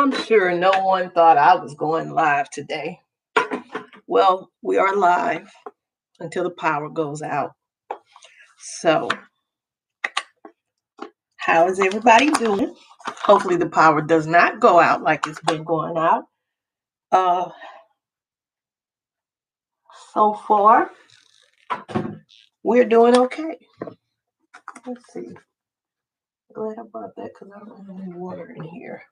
I'm sure no one thought I was going live today. Well, we are live until the power goes out. So, how is everybody doing? Hopefully the power does not go out like it's been going out. So far, we're doing okay. Let's see. Glad I brought that because I don't have any water in here.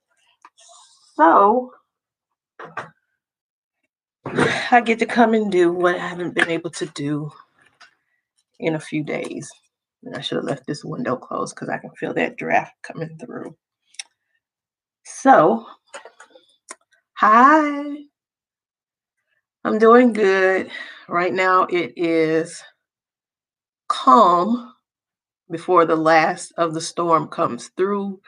So, I get to come and do what I haven't been able to do in a few days. And I should have left this window closed because I can feel that draft coming through. So, hi. I'm doing good. Right now it is calm before the last of the storm comes through,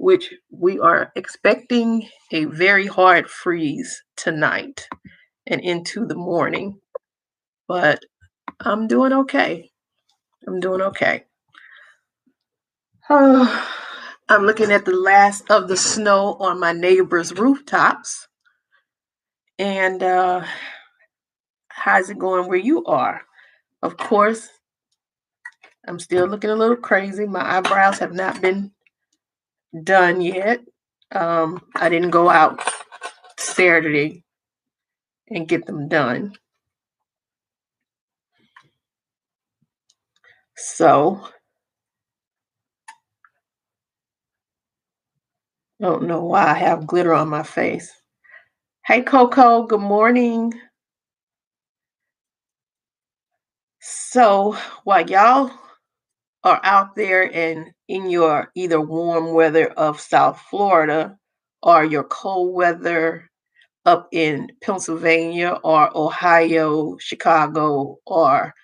which we are expecting a very hard freeze tonight and into the morning. But I'm doing okay. I'm doing okay. I'm looking at the last of the snow on my neighbor's rooftops. And how's it going where you are? Of course, I'm still looking a little crazy. My eyebrows have not been done yet. I didn't go out Saturday and get them done. So, I don't know why I have glitter on my face. Hey, Coco, good morning. So, while y'all are out there and in your either warm weather of South Florida or your cold weather up in Pennsylvania or Ohio, Chicago, or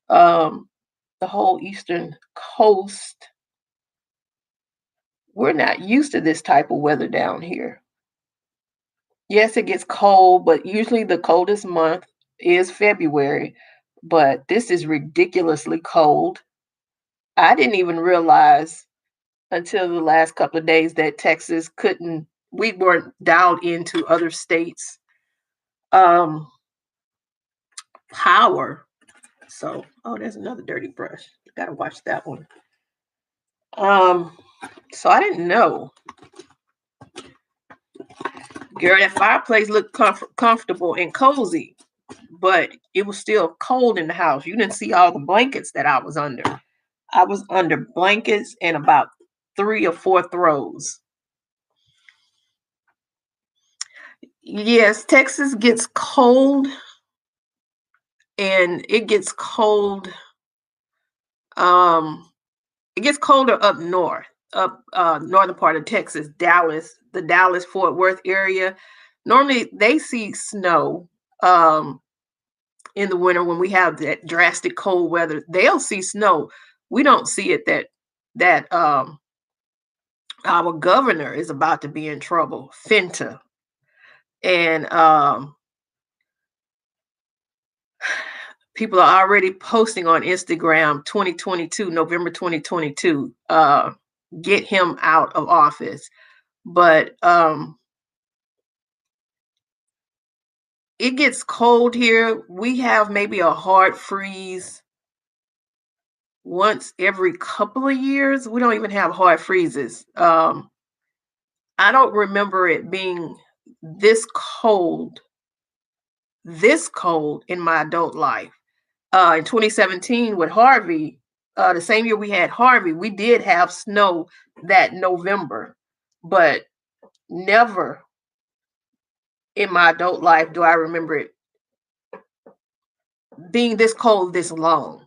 the whole eastern coast, we're not used to this type of weather down here. Yes, it gets cold, but usually the coldest month is February, but this is ridiculously cold. I didn't even realize until the last couple of days that Texas couldn't, we weren't dialed into other states' um, power. So, oh, there's another dirty brush. Gotta watch that one. So I didn't know. Girl, that fireplace looked comfortable and cozy, but it was still cold in the house. You didn't see all the blankets that I was under. I was under blankets and about 3 or 4 throws. Yes, Texas gets cold, and it gets cold. It gets colder up north, up northern part of Texas, Dallas, the Dallas Fort Worth area. Normally, they see snow in the winter when we have that drastic cold weather. They'll see snow. We don't see it. That our governor is about to be in trouble, Fenta, and people are already posting on Instagram 2022, November 2022, get him out of office. But it gets cold here. We have maybe a hard freeze once every couple of years. We don't even have hard freezes. I don't remember it being this cold in my adult life. In 2017 with Harvey, the same year we had Harvey, we did have snow that November, but never in my adult life do I remember it being this cold this long.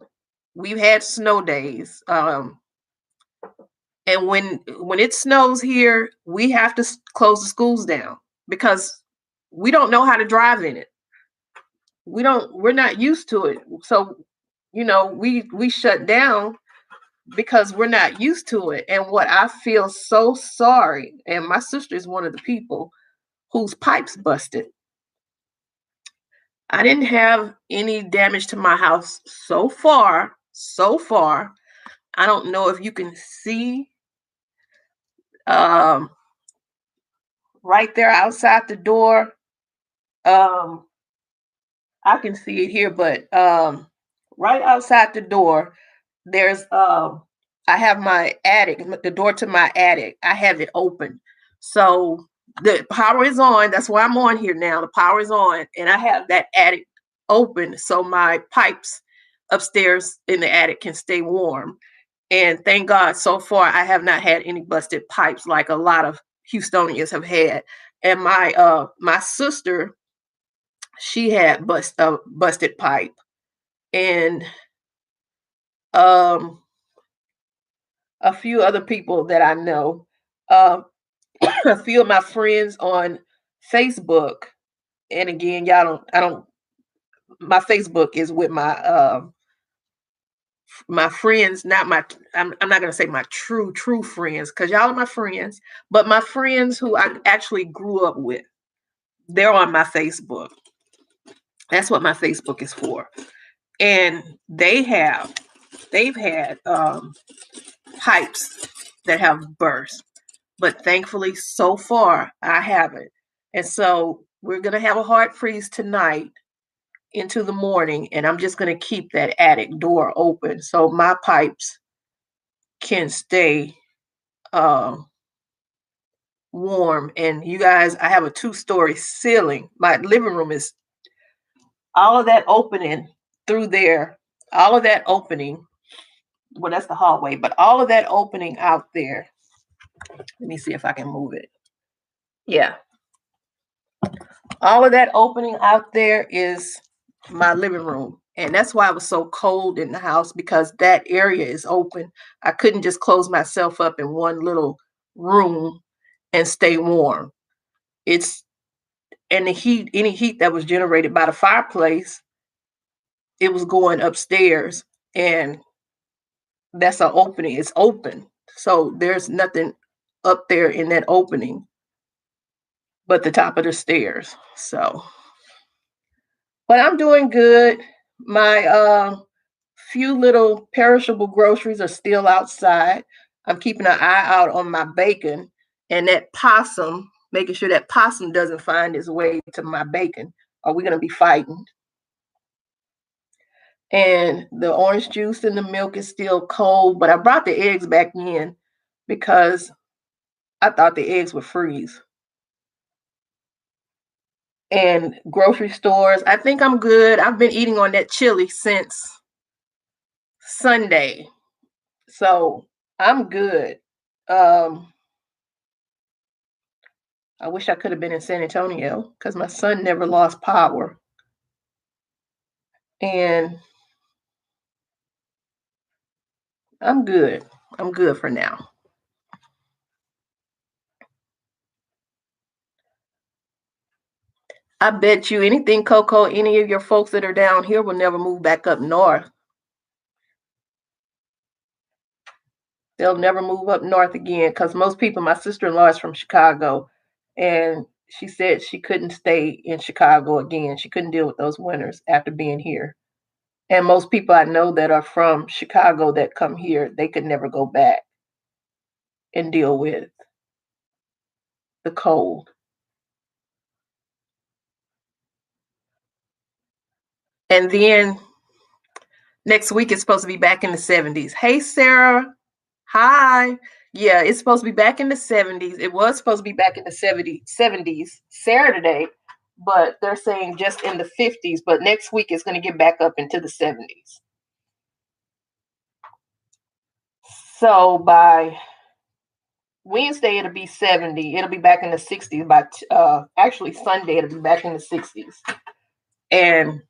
We've had snow days. And when it snows here, we have to close the schools down because we don't know how to drive in it. We're not used to it. So, we shut down because we're not used to it. And what I feel so sorry, and my sister is one of the people whose pipes busted. I didn't have any damage to my house so far. I don't know if you can see right there outside the door. Um, I can see it here, but right outside the door, there's I have my attic, the door to my attic. I have it open. So the power is on. That's why I'm on here now. The power is on, and I have that attic open so my pipes upstairs in the attic can stay warm. And thank God so far I have not had any busted pipes like a lot of Houstonians have had. And my sister, she had busted pipe, and um a few other people that I know, um a few of my friends on Facebook. And again, y'all don't I don't my Facebook is with my friends, not my I'm not gonna say my true friends, because y'all are my friends, but my friends who I actually grew up with, they're on my Facebook. That's what my Facebook is for. And they've had pipes that have burst, but thankfully so far I haven't. And so we're gonna have a hard freeze tonight into the morning, and I'm just gonna keep that attic door open so my pipes can stay um warm. And you guys, I have a 2-story ceiling. My living room is all of that opening through there, all of that opening. Well, that's the hallway, but all of that opening out there. Let me see if I can move it. Yeah. All of that opening out there is my living room. And that's why it was so cold in the house, because that area is open. I couldn't just close myself up in one little room and stay warm. It's and the heat, any heat that was generated by the fireplace, it was going upstairs, and that's an opening. It's open. So there's nothing up there in that opening but the top of the stairs. So, but I'm doing good. My few little perishable groceries are still outside. I'm keeping an eye out on my bacon and that possum, making sure that possum doesn't find its way to my bacon, or we're going to be fighting. And the orange juice and the milk is still cold, but I brought the eggs back in because I thought the eggs would freeze. And grocery stores, I think I'm good. I've been eating on that chili since Sunday. So I'm good. Um, I wish I could have been in San Antonio because my son never lost power. And I'm good. I'm good for now. I bet you anything, Coco, any of your folks that are down here will never move back up north. They'll never move up north again because most people, my sister in law is from Chicago, and she said she couldn't stay in Chicago again. She couldn't deal with those winters after being here. And most people I know that are from Chicago that come here, they could never go back and deal with the cold. And then next week it's supposed to be back in the 70s. Hey, Sarah. Hi. Yeah, it's supposed to be back in the 70s. It was supposed to be back in the 70s Saturday, but they're saying just in the 50s. But next week it's going to get back up into the 70s. So by Wednesday it'll be 70. It'll be back in the 60s. By actually Sunday it'll be back in the 60s, and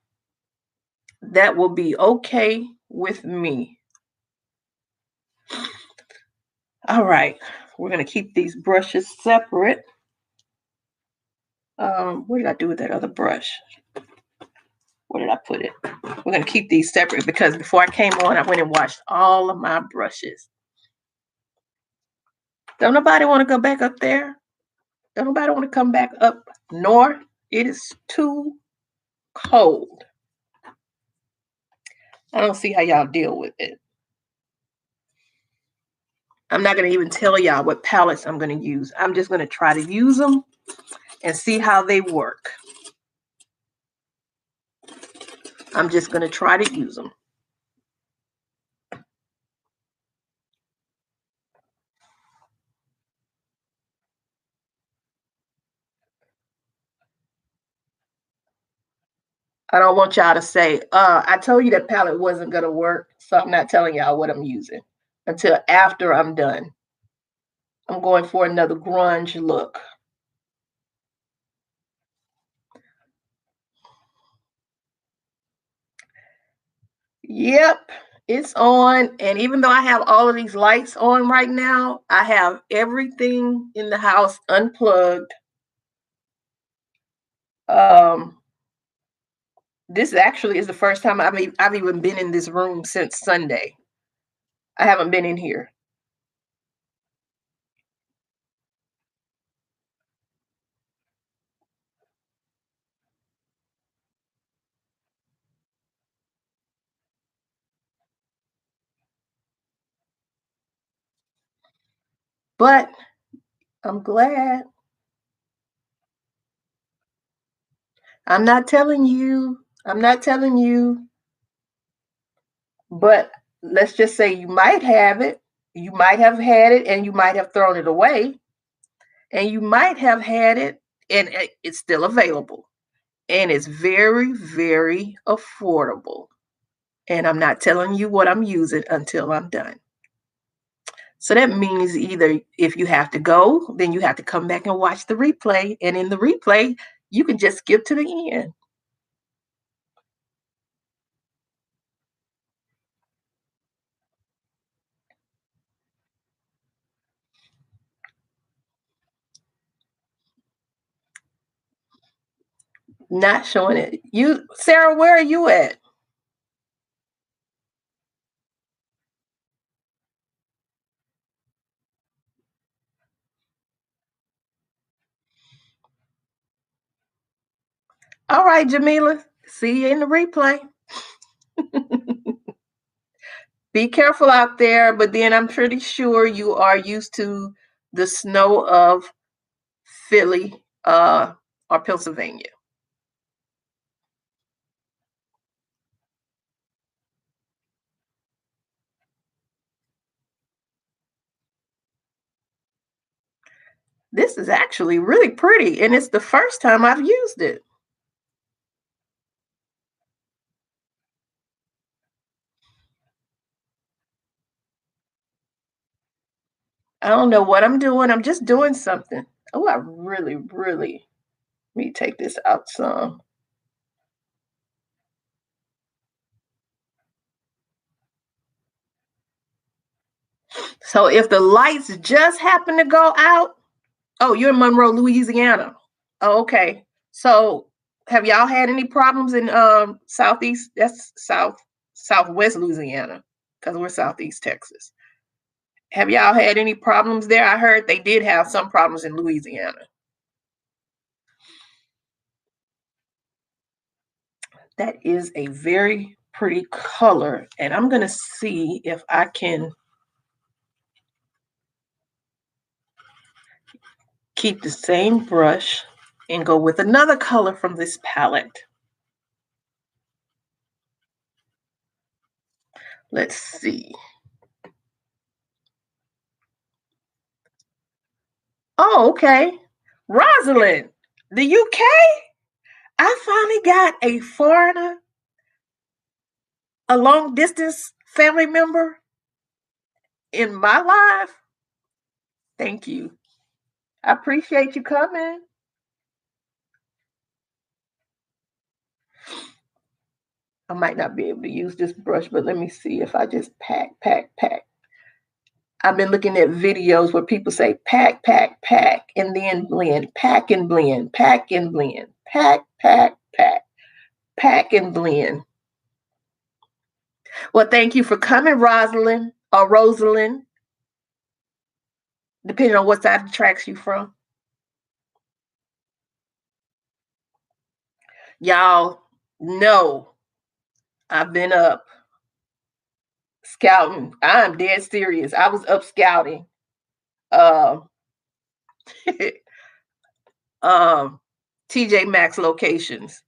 that will be okay with me. All right, we're gonna keep these brushes separate. What did I do with that other brush? Where did I put it? We're gonna keep these separate because before I came on, I went and washed all of my brushes. Don't nobody want to go back up there? Don't nobody want to come back up north? It is too cold. I don't see how y'all deal with it. I'm not going to even tell y'all what palettes I'm going to use. I'm just going to try to use them and see how they work. I'm just going to try to use them. I don't want y'all to say, I told you that palette wasn't going to work, so I'm not telling y'all what I'm using until after I'm done. I'm going for another grunge look. Yep, it's on. And even though I have all of these lights on right now, I have everything in the house unplugged. This actually is the first time I've even been in this room since Sunday. I haven't been in here. But I'm glad. I'm not telling you. I'm not telling you. But let's just say you might have it. You might have had it and you might have thrown it away. And you might have had it and it's still available. And it's very, very affordable. And I'm not telling you what I'm using until I'm done. So that means either if you have to go, then you have to come back and watch the replay. And in the replay, you can just skip to the end. Not showing it. You, Sarah, where are you at? All right, Jamila. See you in the replay. Be careful out there, but then I'm pretty sure you are used to the snow of Philly or Pennsylvania. This is actually really pretty, and it's the first time I've used it. I don't know what I'm doing. I'm just doing something. Oh, I really, really, let me take this out some. So if the lights just happen to go out, oh, you're in Monroe, Louisiana. Oh, okay. So have y'all had any problems in southeast? That's southwest Louisiana, because we're southeast Texas. Have y'all had any problems there? I heard they did have some problems in Louisiana. That is a very pretty color, and I'm gonna see if I can keep the same brush and go with another color from this palette. Let's see. Oh, okay. Rosalind, the UK. I finally got a foreigner, a long distance family member in my life. Thank you. I appreciate you coming. I might not be able to use this brush, but let me see if I just pack. I've been looking at videos where people say pack, and then blend, pack and blend, pack and blend, pack and blend. Well, thank you for coming, Rosalind or Rosalind, depending on what side attracts you from. Y'all know I've been up scouting. I'm dead serious. I was up scouting. Uh, TJ Maxx locations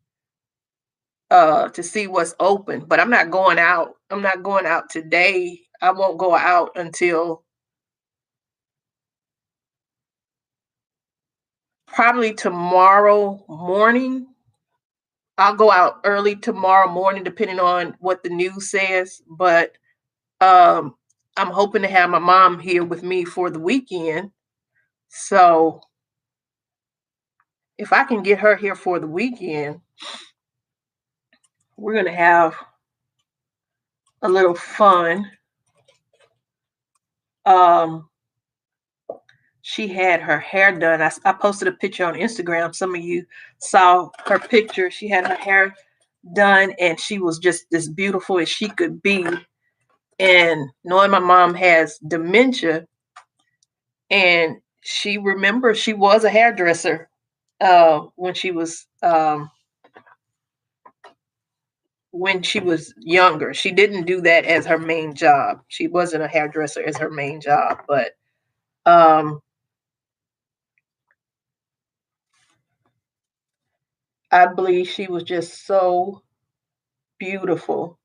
to see what's open, but I'm not going out. I'm not going out today. I won't go out until probably tomorrow morning. I'll go out early tomorrow morning, depending on what the news says. But um, I'm hoping to have my mom here with me for the weekend. So if I can get her here for the weekend, we're gonna have a little fun. Um, she had her hair done. I posted a picture on Instagram. Some of you saw her picture. She had her hair done, and she was just as beautiful as she could be. And knowing my mom has dementia, and she remembers she was a hairdresser when she was younger. She didn't do that as her main job. She wasn't a hairdresser as her main job, but um, I believe she was just so beautiful.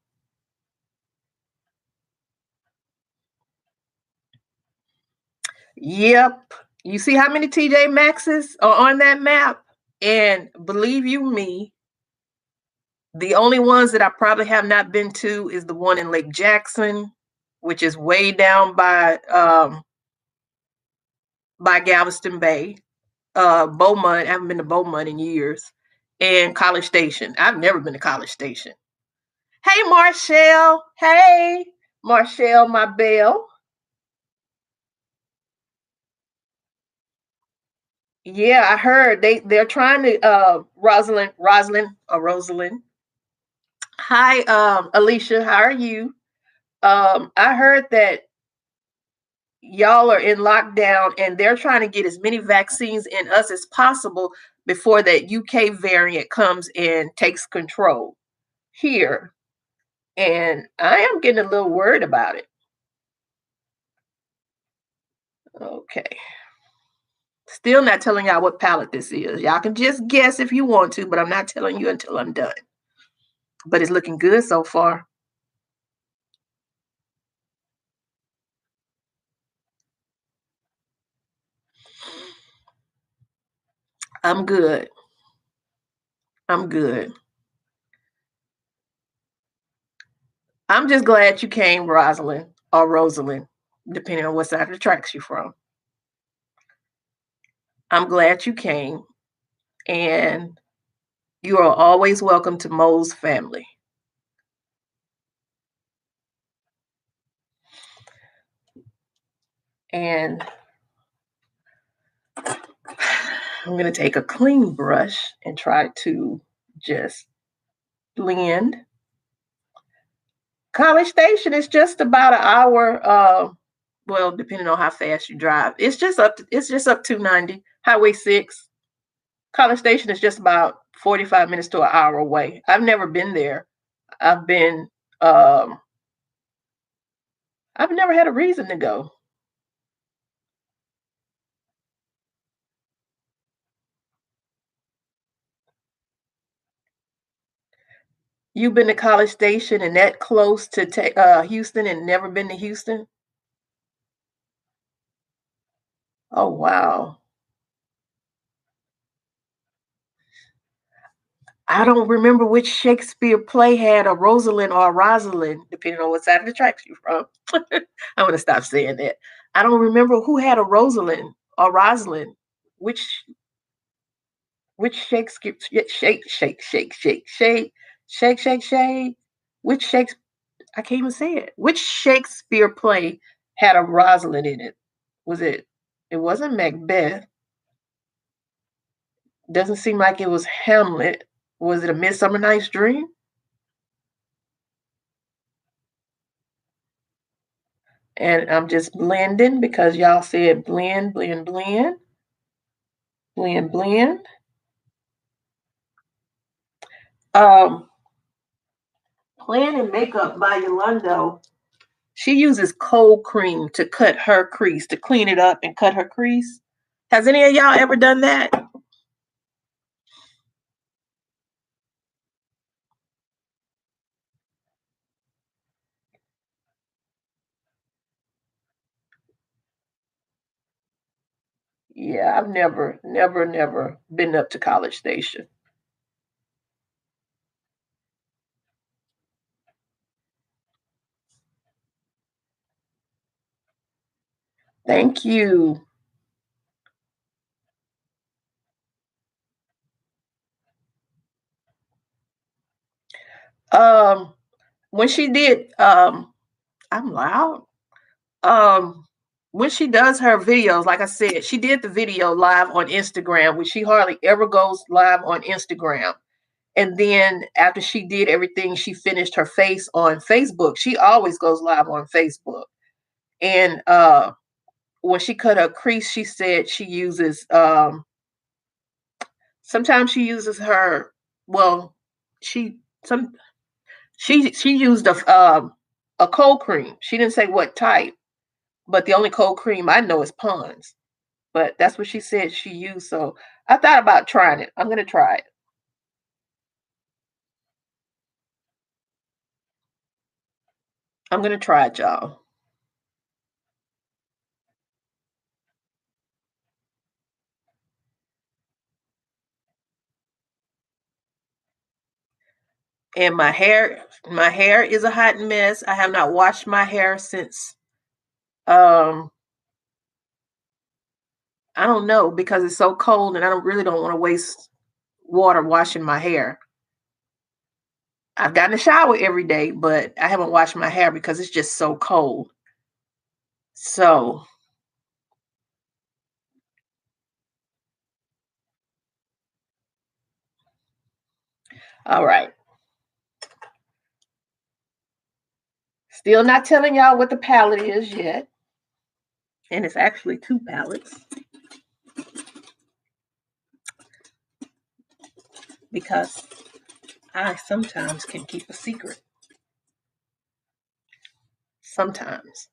Yep. You see how many TJ Maxxes are on that map? And believe you me, the only ones that I probably have not been to is the one in Lake Jackson, which is way down by Galveston Bay. Beaumont, I haven't been to Beaumont in years. And College Station. I've never been to College Station. Hey Marshall. Hey Marshall, my belle. Yeah, I heard they're trying to Rosalind. Hi, Alicia, how are you? I heard that y'all are in lockdown and they're trying to get as many vaccines in us as possible before that UK variant comes and takes control here. And I am getting a little worried about it. Okay. Still not telling y'all what palette this is. Y'all can just guess if you want to, but I'm not telling you until I'm done. But it's looking good so far. I'm good. I'm good. I'm just glad you came, Rosalind or Rosalind, depending on what side of the tracks you're from. I'm glad you came, and you are always welcome to Mo's family. And I'm going to take a clean brush and try to just blend. College Station is just about an hour. Well, depending on how fast you drive, it's just up. It's just up 290 Highway 6. College Station is just about 45 minutes to an hour away. I've never been there. I've been. I've never had a reason to go. You've been to College Station and that close to Houston and never been to Houston? Oh, wow. I don't remember which Shakespeare play had a Rosalind or a Rosalind, depending on what side of the tracks you're from. I'm going to stop saying that. I don't remember who had a Rosalind or Rosalind. Which which Shakespeare shake. Which Shakespeare I can't even say it. Which Shakespeare play had a Rosalind in it? Was it? It wasn't Macbeth. Doesn't seem like it was Hamlet. Was it A Midsummer Night's Dream? And I'm just blending because y'all said blend, blend, blend, blend, blend. Um, Plan and Makeup by Yolando. She uses cold cream to cut her crease, to clean it up and cut her crease. Has any of y'all ever done that? Yeah, I've never been up to College Station. Thank you. Um, when she did, I'm loud. Um, when she does her videos, like I said, she did the video live on Instagram, which she hardly ever goes live on Instagram. And then after she did everything, she finished her face on Facebook. She always goes live on Facebook. And when she cut her crease, she said she uses sometimes she uses her well, she some she used a cold cream. She didn't say what type, but the only cold cream I know is Pond's. But that's what she said she used. So I thought about trying it. I'm gonna try it. I'm gonna try it, y'all. And my hair is a hot mess. I have not washed my hair since um I don't know because it's so cold and I don't want to waste water washing my hair. I've gotten a shower every day, but I haven't washed my hair because it's just so cold. So, all right. Still not telling y'all what the palette is yet. And it's actually two palettes because I sometimes can keep a secret. Sometimes.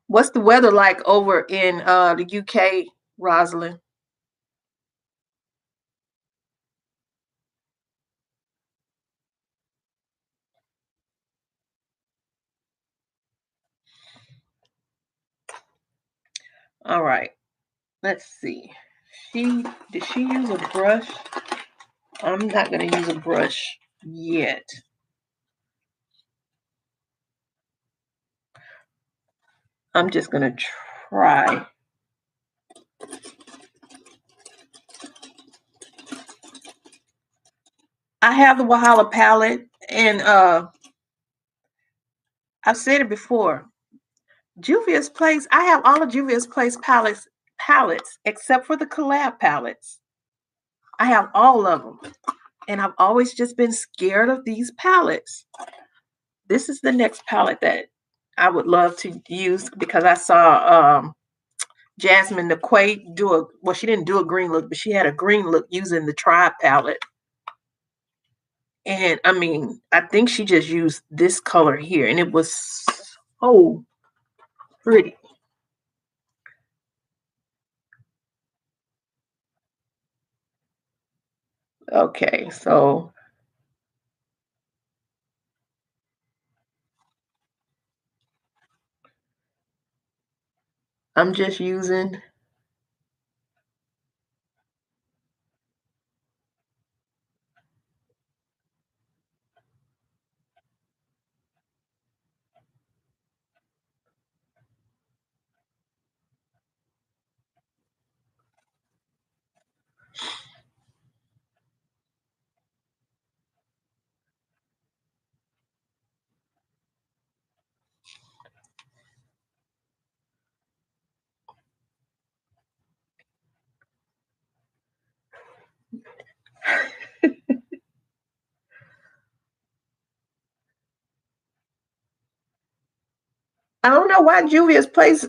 What's the weather like over in the UK, Rosalind? All right. Let's see. She did she use a brush? I'm not gonna use a brush yet. I'm just gonna try. I have the Wahala palette, and I've said it before. Juvia's Place. I have all of Juvia's Place palettes except for the collab palettes. I have all of them, and I've always just been scared of these palettes. This is the next palette that I would love to use because I saw Jasmine McQuaid do a well. She didn't do a green look, but she had a green look using the Tribe palette. And I mean, I think she just used this color here, and it was so pretty. Okay, so I'm just using. I don't know why Juvia's Place,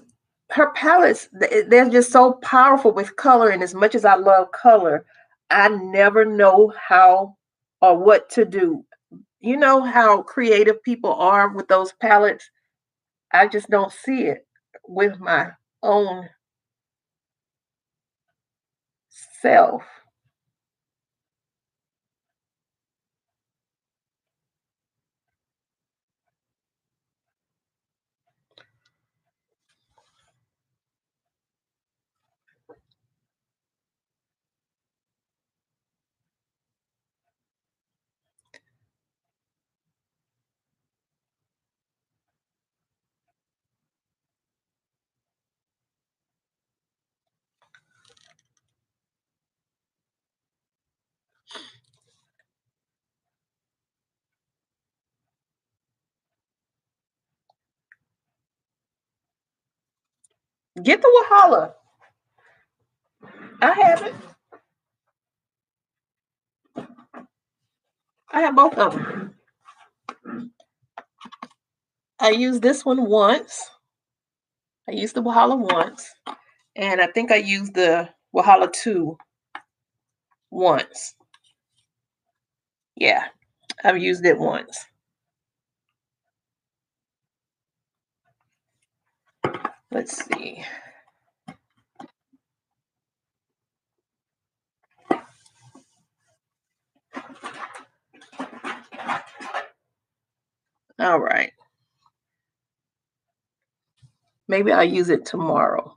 her palettes, they're just so powerful with color. And as much as I love color, I never know how or what to do. You know how creative people are with those palettes? I just don't see it with my own. itself. Get the Wahala. I have it. I have both of them. I used this one once. I used the Wahala once. And I think I used the Wahala 2 once. Yeah, I've used it once. Let's see. All right. Maybe I'll use it tomorrow.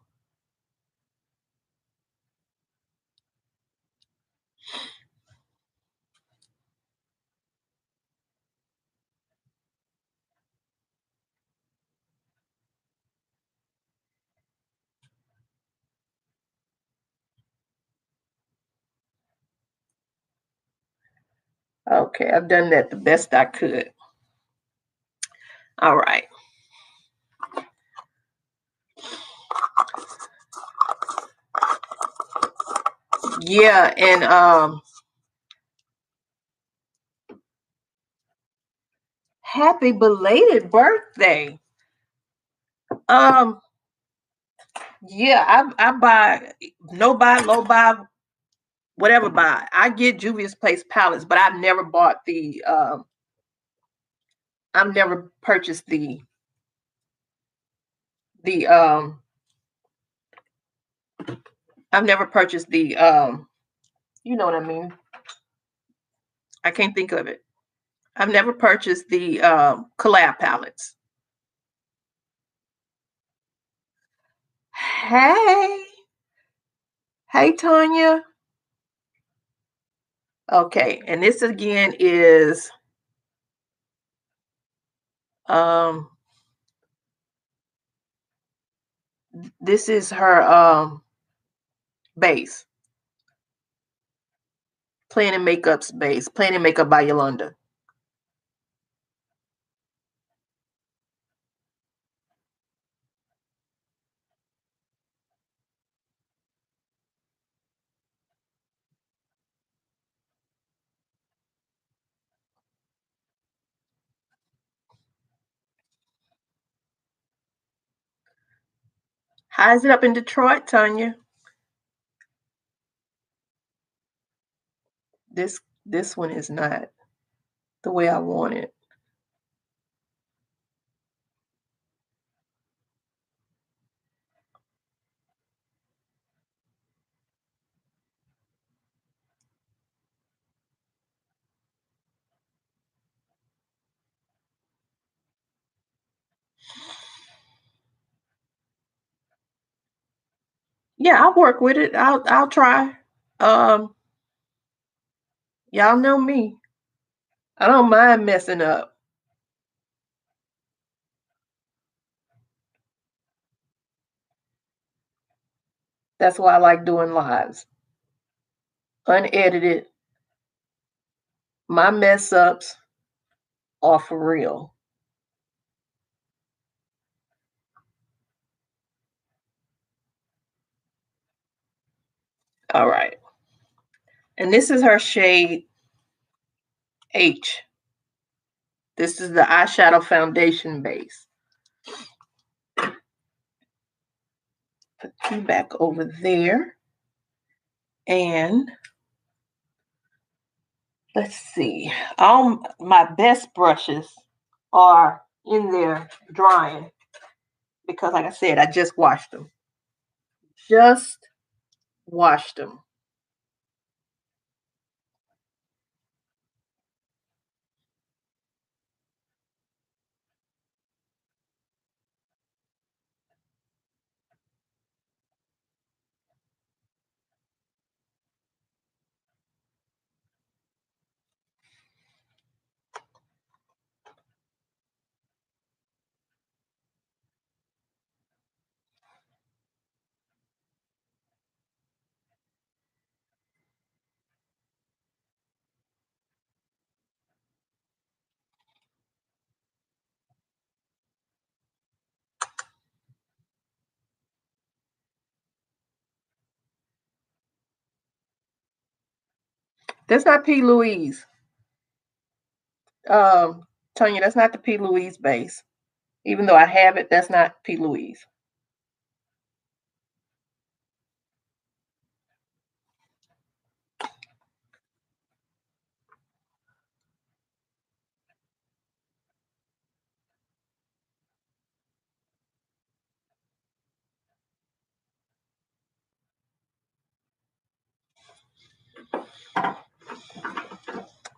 Okay, I've done that the best I could. All right. Yeah, and happy belated birthday. Um, yeah, I buy no buy, low buy, whatever buy. I get Juvia's Place palettes, but I've never bought the I've never purchased the I've never purchased the you know what I mean. I can't think of it. I've never purchased the collab palettes. Hey, hey Tanya. Okay, and this again is um this is her base. Planning Makeup's base. Planning Makeup by Yolanda. How is it up in Detroit, Tanya? This one is not the way I want it. Yeah, I'll work with it. I'll try. Um, y'all know me. I don't mind messing up. That's why I like doing lives. Unedited. My mess ups are for real. All right. And this is her shade H. This is the eyeshadow foundation base. Put you back over there. And let's see. All my best brushes are in there drying because, like I said, I just washed them. Just washed them. That's not P. Louise. Tanya, that's not the P. Louise base. Even though I have it, that's not P. Louise.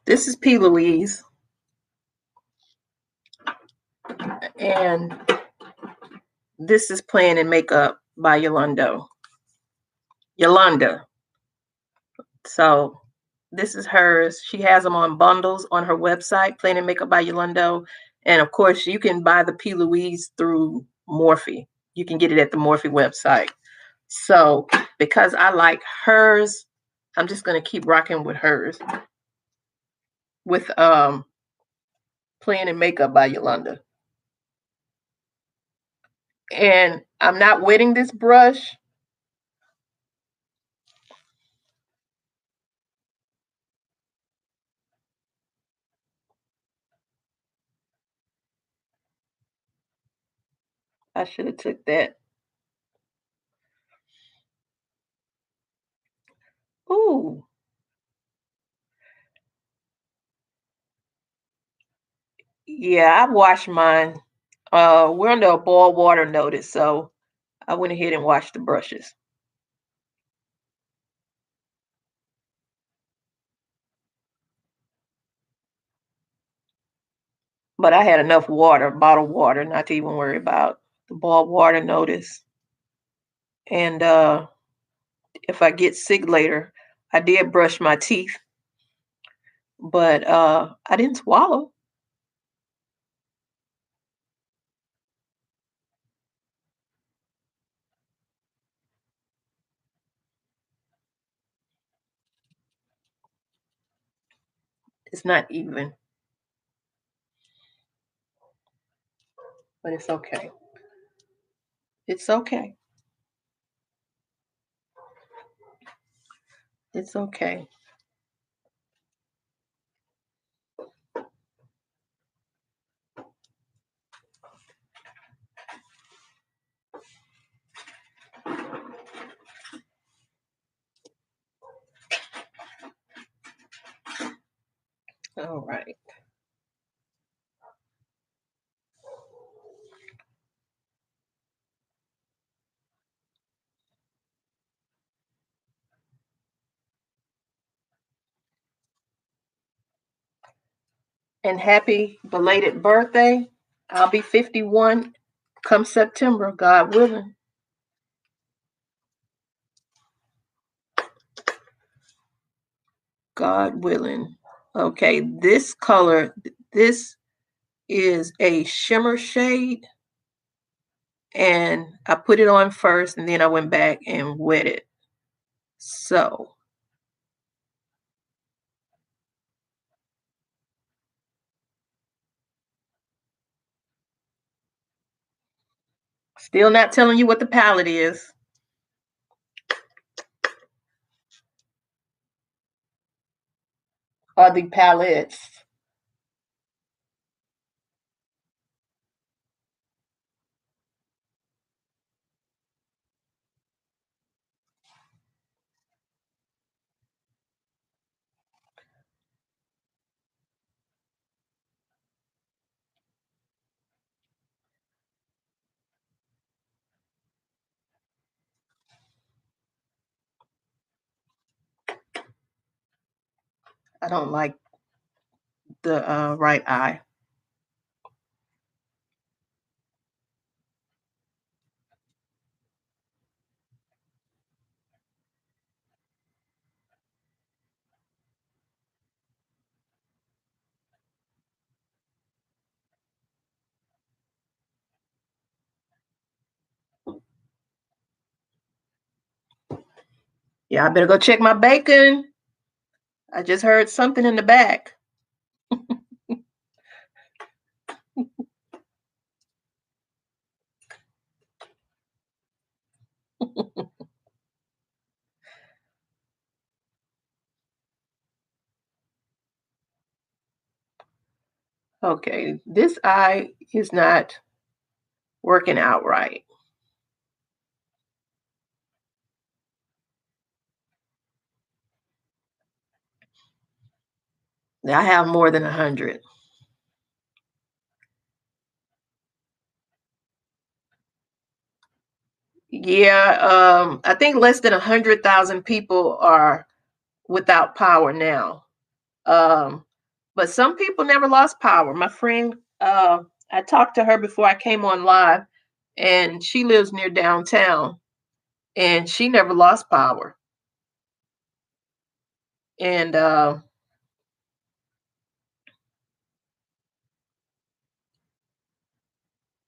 This is P. Louise. And this is Plan and Makeup by Yolanda. So this is hers. She has them on bundles on her website, Plan and Makeup by Yolanda. And of course, you can buy the P. Louise through Morphe. You can get it at the Morphe website. So because I like hers, I'm just going to keep rocking with hers. With Plan and Makeup by Yolanda. And I'm not wetting this brush. I should have took that. Ooh. Yeah, I washed mine. We're under a boil water notice, so I went ahead and washed the brushes. But I had enough water, bottled water, not to even worry about the boiled water notice. And if I get sick later, I did brush my teeth, but I didn't swallow. It's not even, but it's okay. It's okay. It's okay. All right. And happy belated birthday. I'll be 51 come September, God willing. God willing. Okay, this color, this is a shimmer shade. And I put it on first and then I went back and wet it. So still not telling you what the palette is. Or the palettes. I don't like the right eye. Yeah, I better go check my bacon. I just heard something in the back. Okay, this eye is not working out right. I have more than 100. Yeah, I think less than 100,000 people are without power now. Um, but some people never lost power. My friend, I talked to her before I came on live, and she lives near downtown, and she never lost power. And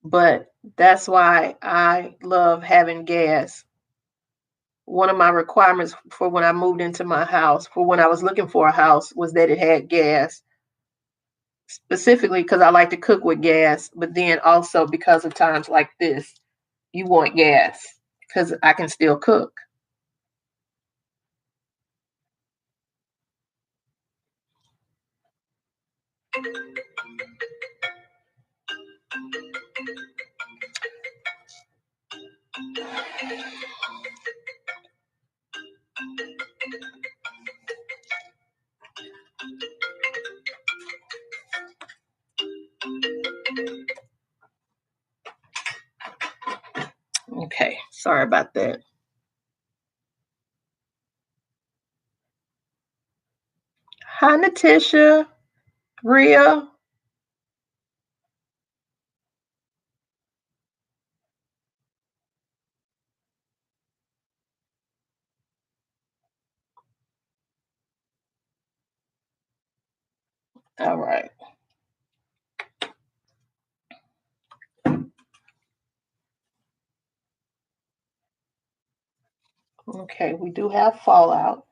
but that's why I love having gas. One of my requirements for when I moved into my house, for when I was looking for a house, was that it had gas, specifically because I like to cook with gas, but then also because of times like this, you want gas because I can still cook. Okay, sorry about that. Hi, Natisha, Rhea. All right. Okay, we do have fallout.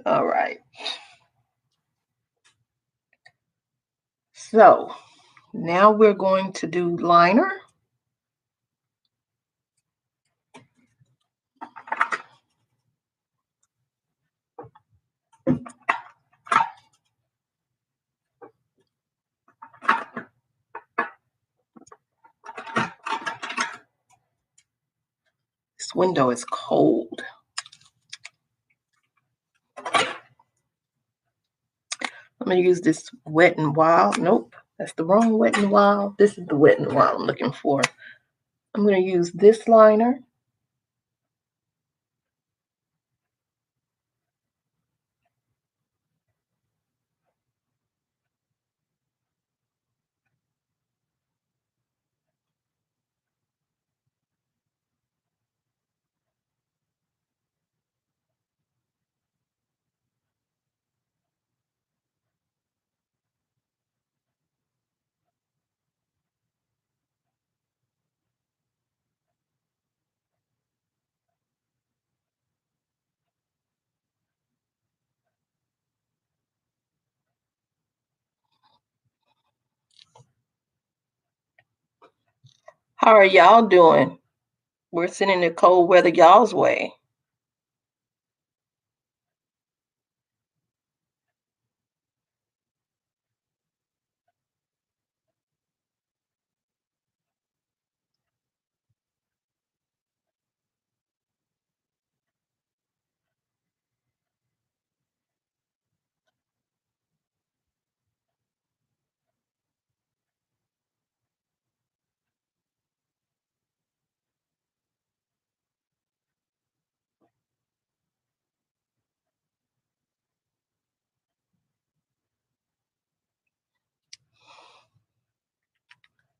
All right. So now we're going to do liner. This window is cold. I'm going to use this Wet n Wild. Nope, that's the wrong Wet n Wild. This is the Wet n Wild I'm looking for. I'm going to use this liner. How are y'all doing? We're sending the cold weather y'all's way.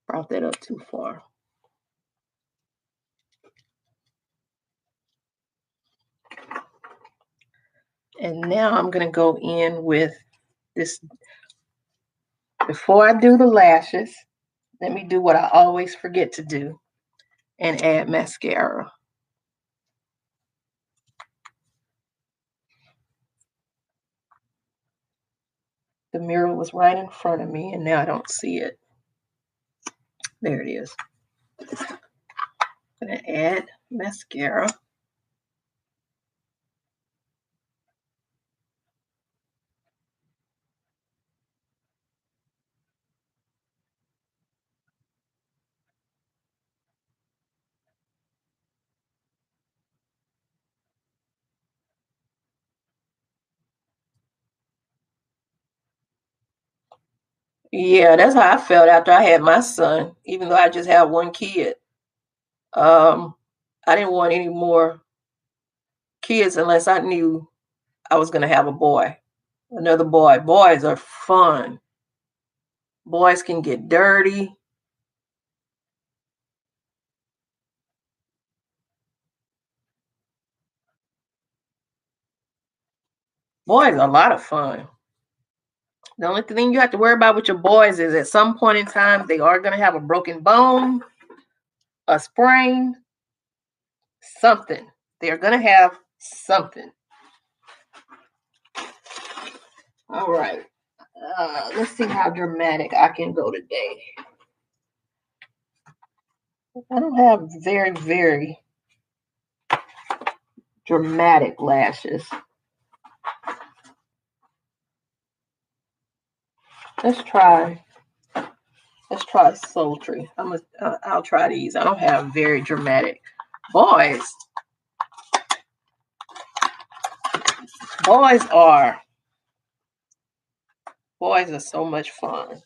Brought that up too far. And now I'm going to go in with this. Before I do the lashes, let me do what I always forget to do. and add mascara. The mirror was right in front of me and now I don't see it. There it is. I'm gonna add mascara. Yeah, that's how I felt after I had my son, even though I just had one kid. Um, I didn't want any more kids unless I knew I was going to have a boy, another boy. Boys are fun. Boys can get dirty. Boys are a lot of fun. The only thing you have to worry about with your boys is at some point in time, they are going to have a broken bone, a sprain, something. They're going to have something. All right. Let's see how dramatic I can go today. I don't have very, very dramatic lashes. Let's try. Let's try sultry. I'll try these. I don't have very dramatic. Boys. Boys are. Boys are so much fun.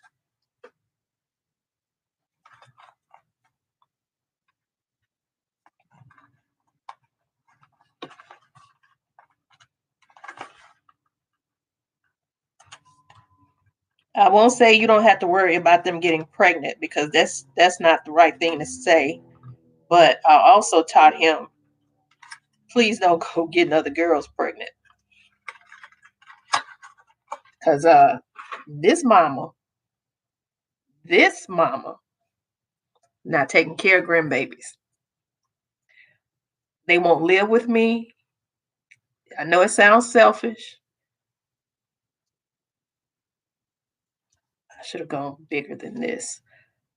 I won't say you don't have to worry about them getting pregnant because that's not the right thing to say. But I also taught him, please don't go getting other girls pregnant. Cause this mama not taking care of grandbabies. They won't live with me. I know it sounds selfish. I should have gone bigger than this.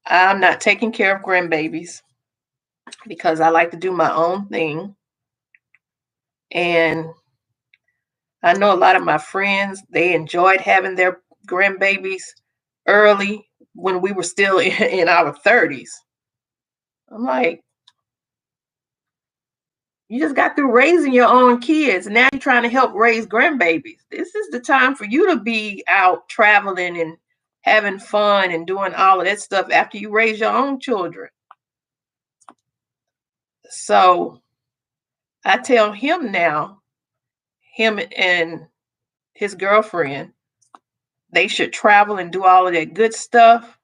I'm not taking care of grandbabies because I like to do my own thing. And I know a lot of my friends, they enjoyed having their grandbabies early when we were still in our 30s. I'm like, you just got through raising your own kids. Now you're trying to help raise grandbabies. This is the time for you to be out traveling and having fun and doing all of that stuff after you raise your own children. So I tell him now, him and his girlfriend, they should travel and do all of that good stuff.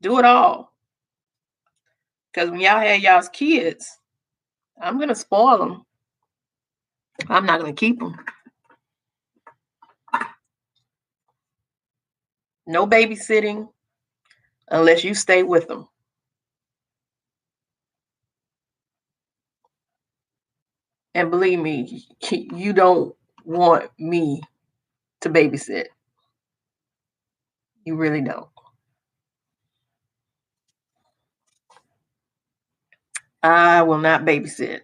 Do it all. Because when y'all have y'all's kids, I'm going to spoil them. I'm not going to keep them. No babysitting unless you stay with them. And believe me, you don't want me to babysit. You really don't. I will not babysit.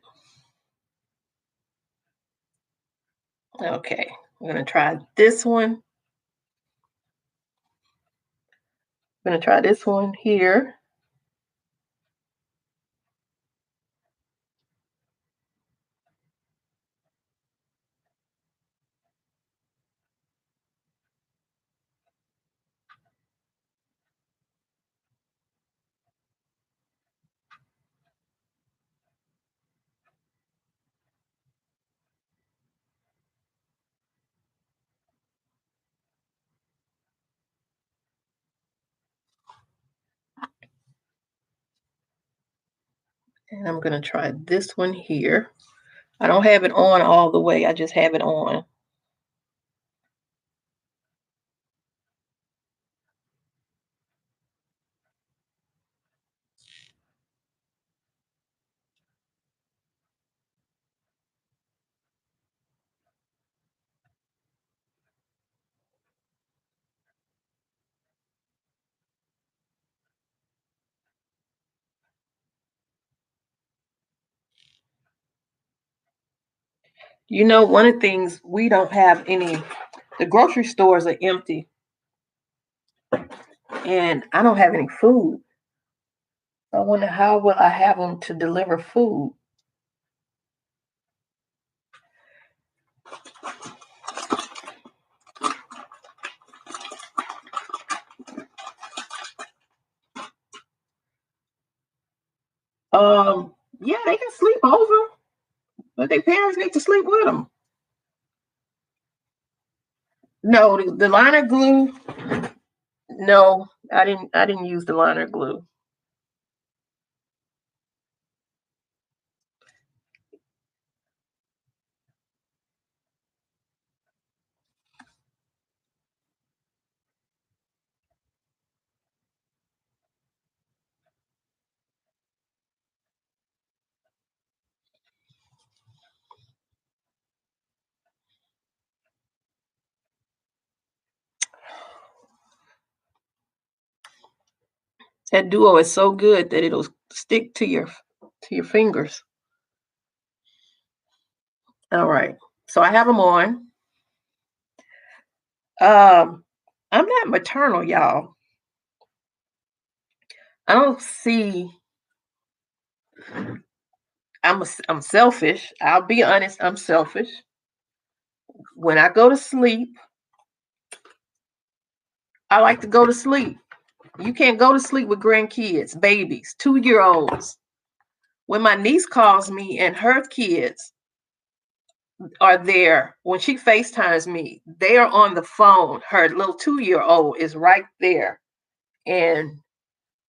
Okay, I'm going to try this one. I'm going to try this one here. And I'm going to try this one here. I don't have it on all the way. I just have it on. You know, one of the things we don't have any, the grocery stores are empty, and I don't have any food. I wonder how will I have them to deliver food? Yeah, they can sleep over, but their parents need to sleep with them. No, the liner glue. No, I didn't. I didn't use the liner glue. That duo is so good that it'll stick to your fingers. All right. So I have them on. Um, I'm not maternal, y'all. I don't see. I'm selfish. I'll be honest. I'm selfish. When I go to sleep, I like to go to sleep. You can't go to sleep with grandkids, babies, 2 year olds. When my niece calls me and her kids are there, when she FaceTimes me, they are on the phone. Her little 2 year old is right there. And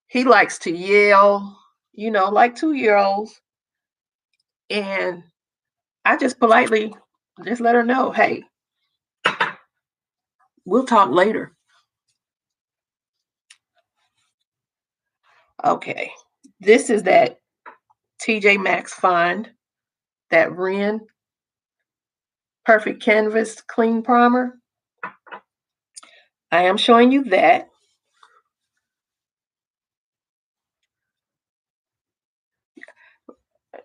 he likes to yell, like 2 year olds. And I just politely just let her know, hey, we'll talk later. Okay. This is that TJ Maxx find, that Ren Perfect Canvas Clean Primer. I am showing you that.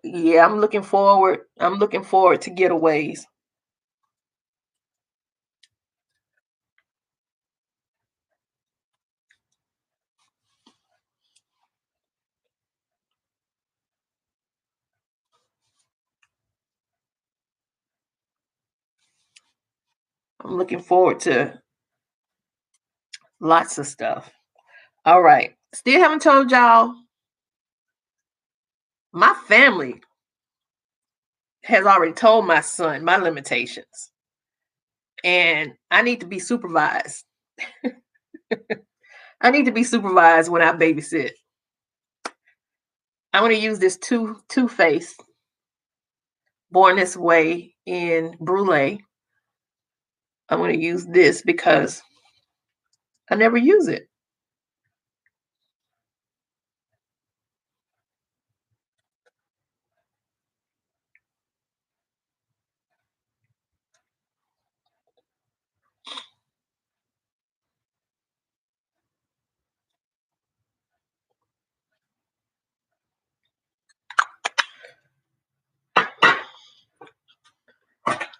Yeah, I'm looking forward. I'm looking forward to getaways. I'm looking forward to lots of stuff. All right. Still haven't told y'all. My family has already told my son my limitations, and I need to be supervised. I need to be supervised when I babysit. I'm going to use this Too Faced Born This Way in Brulee. I'm going to use this because I never use it.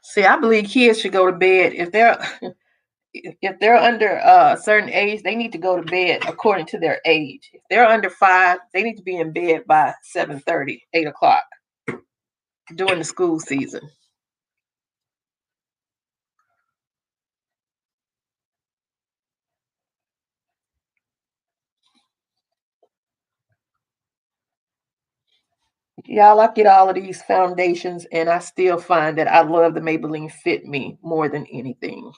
See, I believe kids should go to bed if they're under a certain age. They need to go to bed according to their age. If they're under 5, they need to be in bed by 7:30, 8 o'clock during the school season. Y'all, I get all of these foundations, and I still find that I love the Maybelline Fit Me more than anything.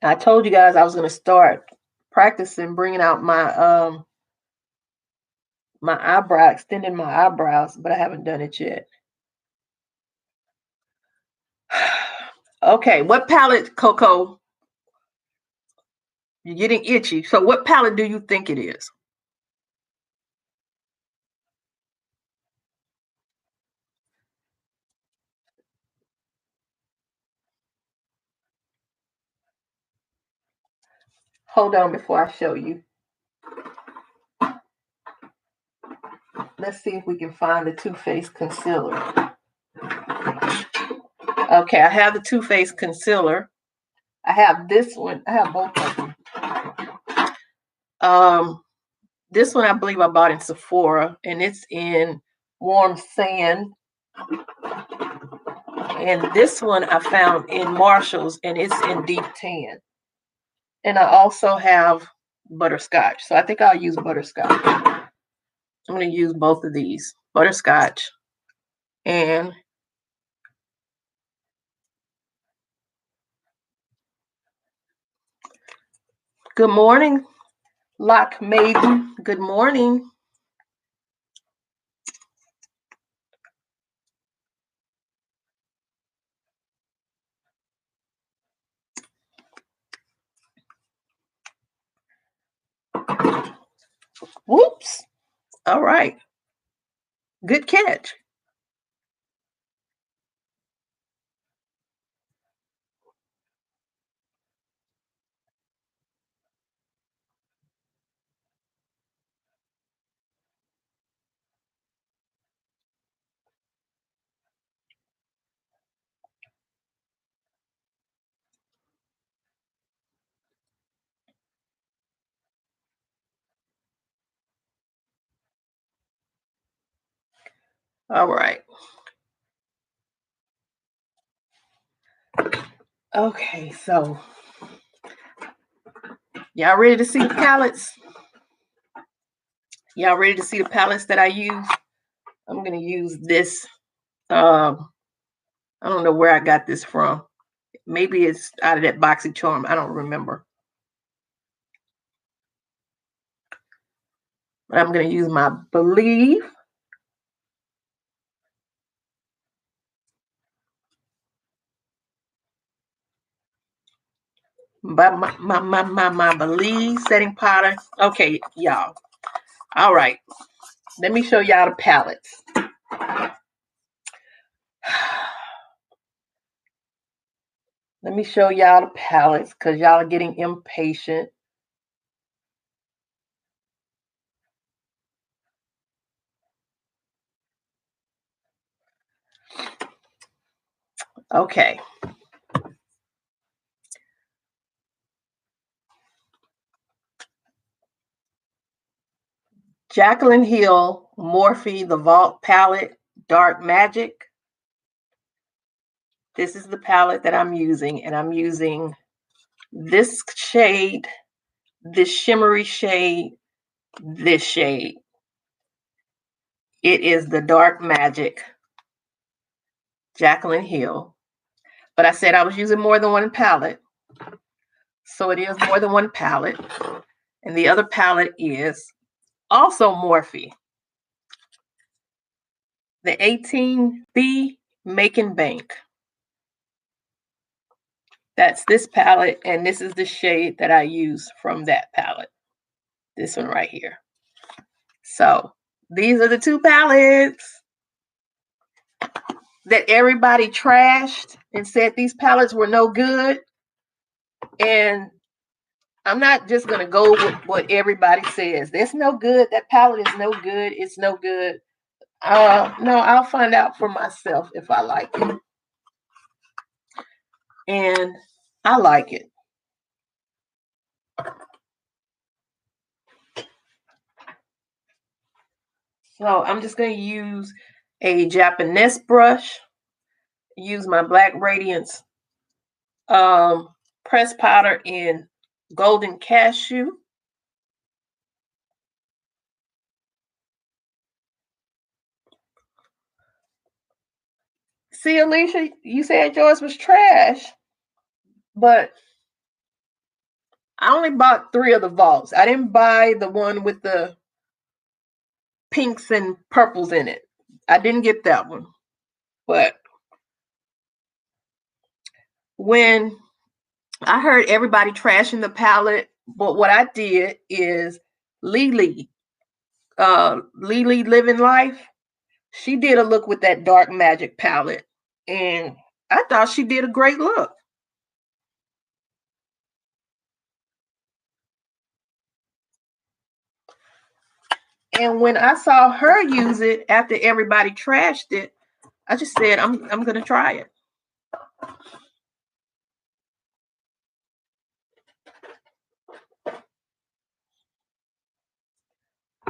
I told you guys I was going to start practicing bringing out my eyebrow, extending my eyebrows, but I haven't done it yet. Okay, what palette, Coco? You're getting itchy. So, what palette do you think it is? Hold on before I show you. Let's see if we can find the Too Faced concealer. Okay, I have the Too Faced concealer. I have this one. I have both of them. This one I believe I bought in Sephora, and it's in Warm Sand. And this one I found in Marshall's, and it's in Deep Tan. And I also have butterscotch. So I think I'll use butterscotch. I'm going to use both of these, butterscotch and good morning, Lock Maiden. Good morning. Whoops. All right. Good catch. All right. Okay, so y'all ready to see the palettes? Y'all ready to see the palettes that I use? I'm going to use this. I don't know where I got this from. Maybe it's out of that BoxyCharm. I don't remember. But I'm going to use my Believe. My Believe setting powder. Okay, y'all. All right. Let me show y'all the palettes. Let me show y'all the palettes because y'all are getting impatient. Okay. Jaclyn Hill Morphe The Vault Palette Dark Magic. This is the palette that I'm using, and I'm using this shade, this shimmery shade, this shade. It is the Dark Magic Jaclyn Hill. But I said I was using more than one palette. So it is more than one palette. And the other palette is also Morphe. The 18B Make and Bank. That's this palette, and this is the shade that I use from that palette. This one right here. So these are the two palettes that everybody trashed and said these palettes were no good. And I'm not just going to go with what everybody says. It's no good. That palette is no good. It's no good. No, I'll find out for myself if I like it. And I like it. So I'm just going to use a Japanese brush, use my Black Radiance press powder in Golden Cashew. See, Alicia, you said yours was trash, but I only bought 3 of the vaults. I didn't buy the one with the pinks and purples in it. I didn't get that one. But when I heard everybody trashing the palette, but what I did is Lily Living Life, she did a look with that Dark Magic palette, and I thought she did a great look. And when I saw her use it after everybody trashed it, I just said, I'm gonna try it.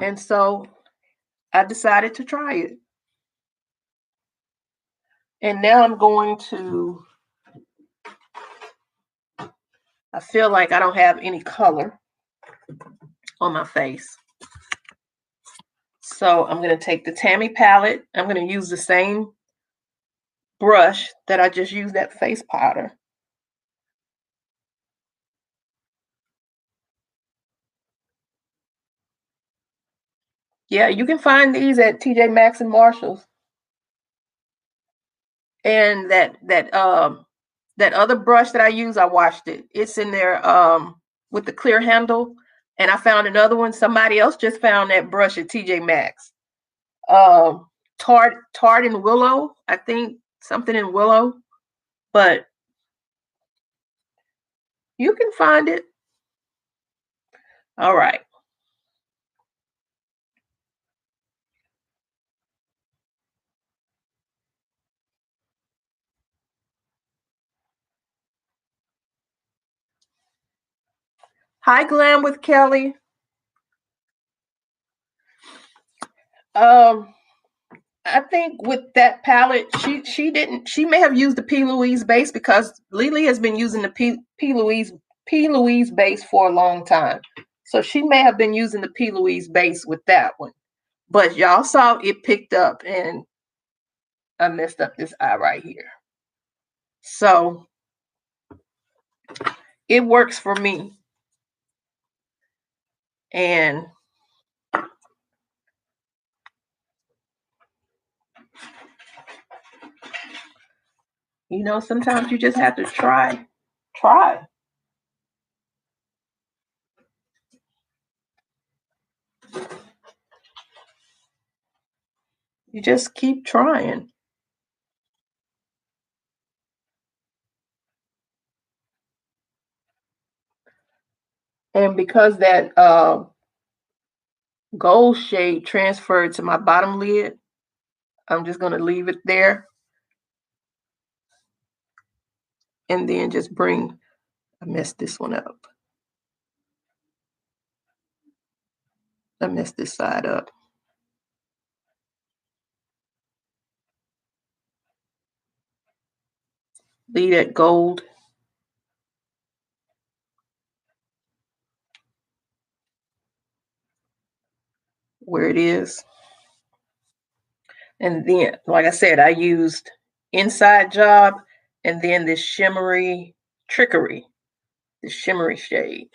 And so I decided to try it. And now I'm going to, I feel like I don't have any color on my face. So I'm going to take the Tammy palette. I'm going to use the same brush that I just used that face powder. Yeah, you can find these at TJ Maxx and Marshalls. And that other brush that I use, I washed it. It's in there with the clear handle. And I found another one. Somebody else just found that brush at TJ Maxx. Tarte and Willow, I think, something in Willow. But you can find it. All right. Hi, Glam with Kelly. I think with that palette, she may have used the P. Louise base because Lily has been using the P. Louise base for a long time. So she may have been using the P. Louise base with that one. But y'all saw it picked up, and I messed up this eye right here. So it works for me. And you know, sometimes you just have to try. You just keep trying. And because that gold shade transferred to my bottom lid, I'm just going to leave it there. And then just bring, I messed this one up. I messed this side up. Leave that gold. Where it is. And then, like I said, I used Inside Job and then this shimmery Trickery, the shimmery shade.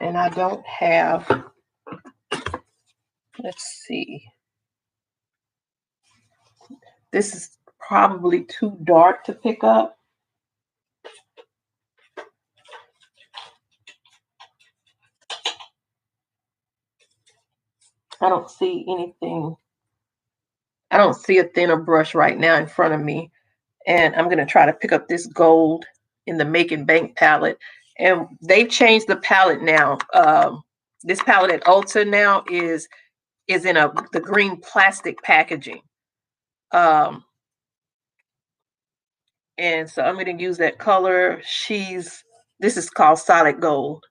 And I don't have, let's see. This is probably too dark to pick up. I don't see anything. I don't see a thinner brush right now in front of me. And I'm going to try to pick up this gold in the Make and Bank palette. And they've changed the palette now. This palette at Ulta now is in the green plastic packaging. And so I'm going to use that color. This is called Solid Gold.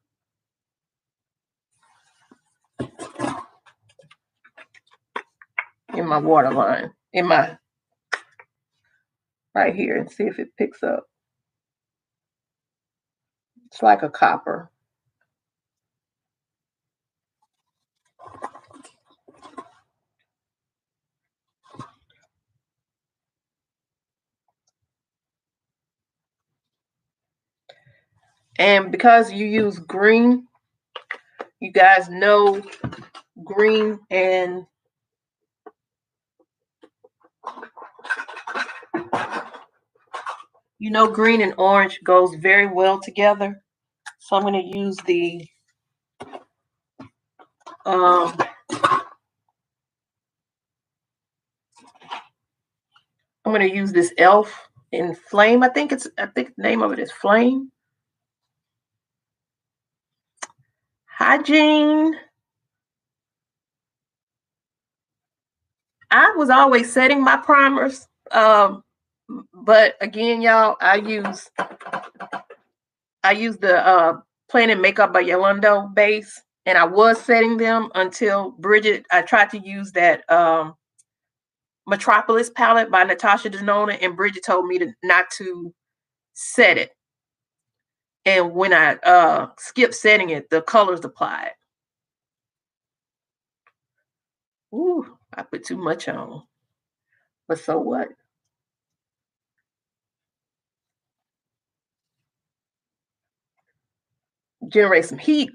In my waterline, right here, and see if it picks up. It's like a copper. And because you use green, you guys know green and You know, green and orange goes very well together. So I'm going to use the um, I'm going to use this Elf in Flame. I think the name of it is Flame. Hi, Jean. I was always setting my primers, but again, y'all, I use the Planet Makeup by Yolando base, and I was setting them until Bridget. I tried to use that Metropolis palette by Natasha Denona, and Bridget told me not to set it. And when I skipped setting it, the colors applied. Ooh, I put too much on. But so what? Generate some heat.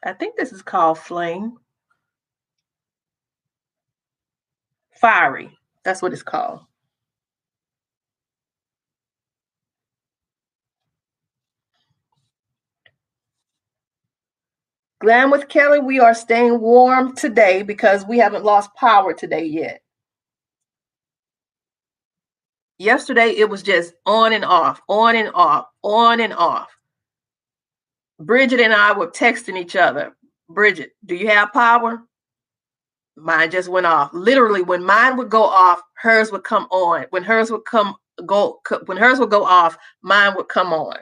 I think this is called Flame. Fiery. That's what it's called. Glam with Kelly, we are staying warm today because we haven't lost power today yet. Yesterday, it was just on and off, on and off, on and off. Bridget and I were texting each other. Bridget, do you have power? Mine just went off. Literally, when mine would go off, hers would come on. When hers would go off, mine would come on.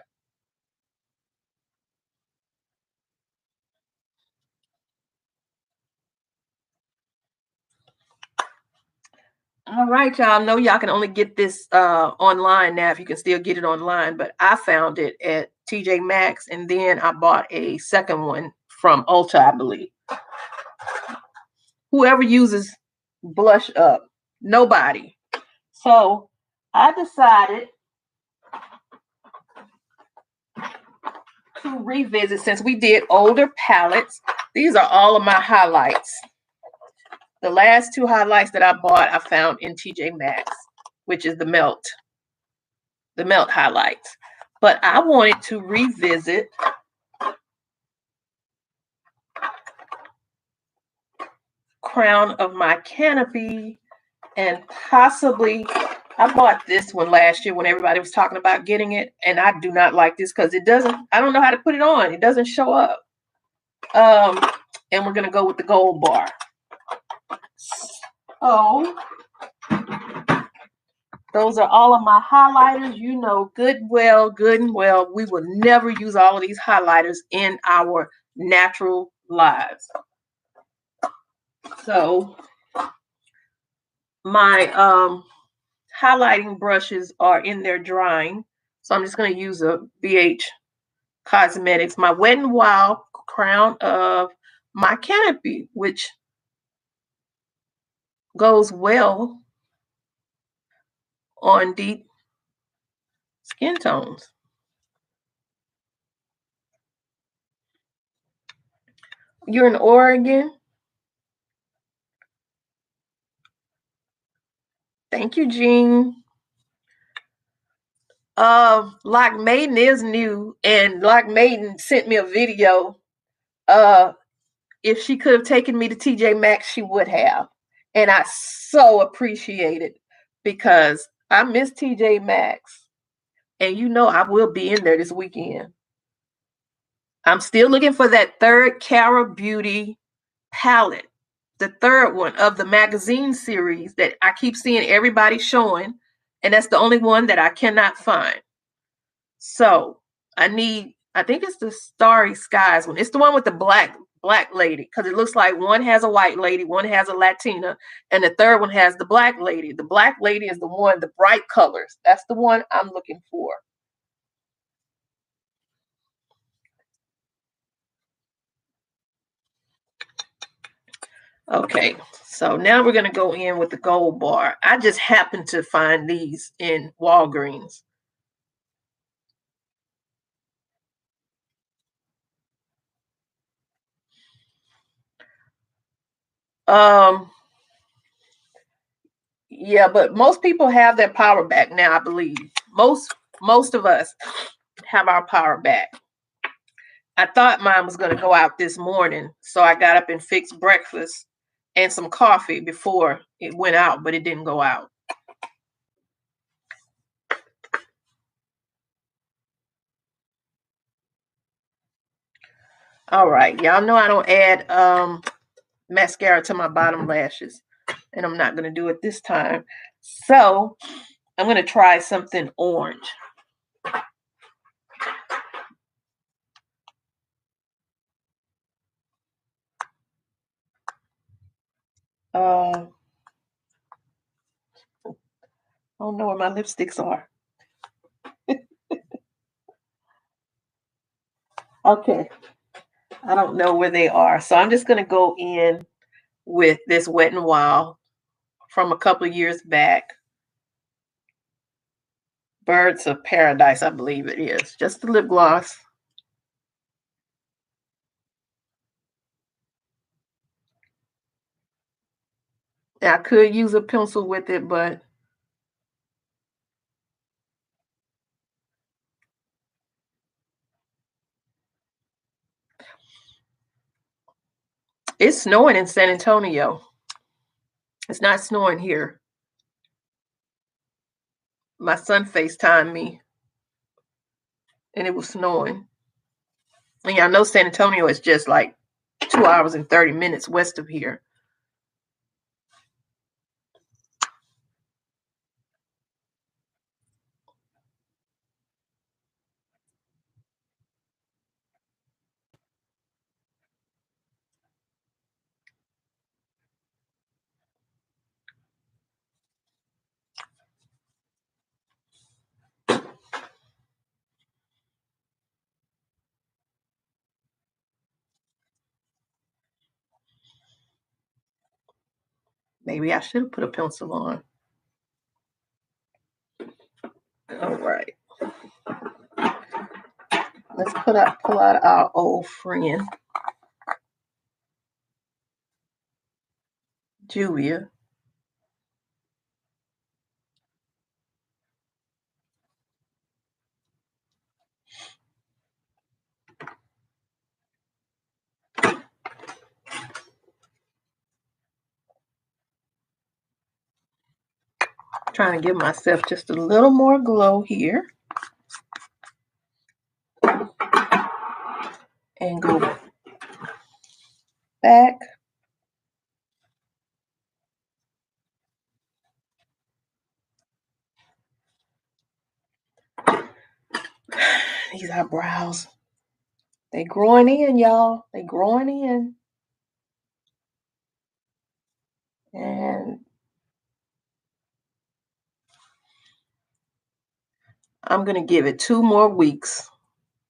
All right, y'all. Know y'all can only get this online now if you can still get it online, but I found it at TJ Maxx, and then I bought a second one from Ulta, I believe. Whoever uses Blush Up, nobody. So I decided to revisit, since we did older palettes. These are all of my highlights. The last two highlights that I bought, I found in TJ Maxx, which is the melt highlights. But I wanted to revisit Crown of My Canopy, and possibly I bought this one last year when everybody was talking about getting it, and I do not like this because I don't know how to put it on. It doesn't show up. And we're gonna go with the gold bar. Oh, those are all of my highlighters. You know good and well, we will never use all of these highlighters in our natural lives. So my highlighting brushes are in there drying. So I'm just going to use a BH Cosmetics, my Wet n Wild Crown of My Canopy, which goes well on deep skin tones. You're in Oregon? Thank you, Jean. Lock Maiden is new, and Lock Maiden sent me a video. If she could have taken me to TJ Maxx, she would have. And I so appreciate it because I miss TJ Maxx. And you know I will be in there this weekend. I'm still looking for that third Cara Beauty palette, the third one of the magazine series that I keep seeing everybody showing, and that's the only one that I cannot find. So I think it's the Starry Skies one. It's the one with the black lady, because it looks like one has a white lady, one has a Latina, and the third one has the black lady. The black lady is the one, the bright colors. That's the one I'm looking for. Okay, so now we're going to go in with the gold bar. I just happened to find these in Walgreens. Um, Yeah, but most people have their power back now, I believe. Most of us have our power back. I thought mine was going to go out this morning, so I got up and fixed breakfast and some coffee before it went out, but it didn't go out. All right, y'all know I don't add mascara to my bottom lashes, and I'm not going to do it this time. So I'm going to try something orange. I don't know where my lipsticks are. Okay, I don't know where they are. So I'm just going to go in with this Wet n Wild from a couple of years back. Birds of Paradise, I believe it is. Just the lip gloss. I could use a pencil with it, but it's snowing in San Antonio. It's not snowing here. My son FaceTimed me and it was snowing. And y'all know San Antonio is just like 2 hours and 30 minutes west of here. Maybe I should have put a pencil on. All right. Let's pull out our old friend, Julia. Trying to give myself just a little more glow here. And go back. These eyebrows. They growing in, y'all. They growing in. And I'm going to give it 2 more weeks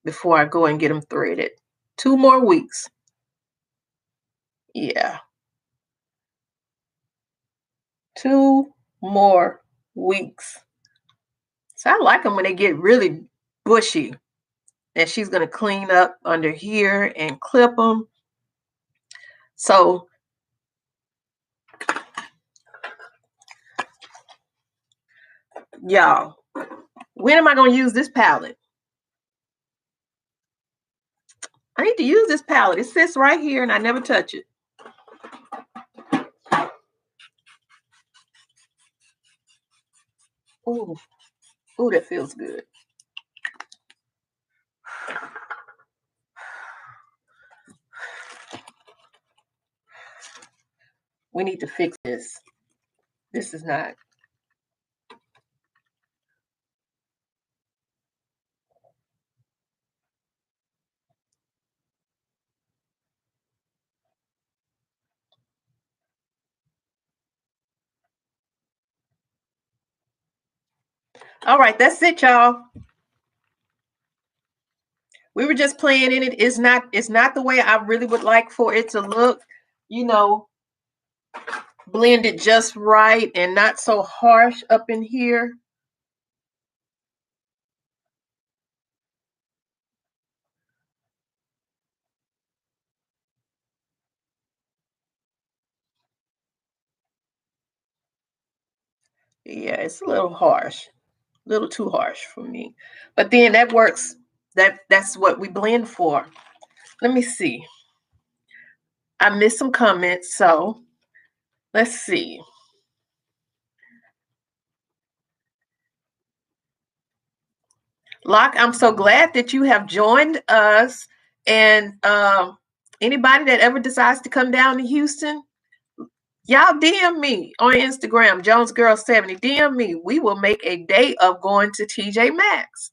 before I go and get them threaded. 2 more weeks. Yeah. 2 more weeks. So I like them when they get really bushy. And she's going to clean up under here and clip them. So y'all, when am I going to use this palette? I need to use this palette. It sits right here and I never touch it. Ooh, ooh, that feels good. We need to fix this. This is not. All right, that's it, y'all. We were just playing in it. It's not the way I really would like for it to look, you know, blended just right and not so harsh up in here. Yeah, it's a little harsh, a little too harsh for me. But then that works. That's what we blend for. Let me see. I missed some comments, so let's see. Locke, I'm so glad that you have joined us. And anybody that ever decides to come down to Houston, y'all DM me on Instagram, Jones Girl 70. DM me. We will make a day of going to TJ Maxx.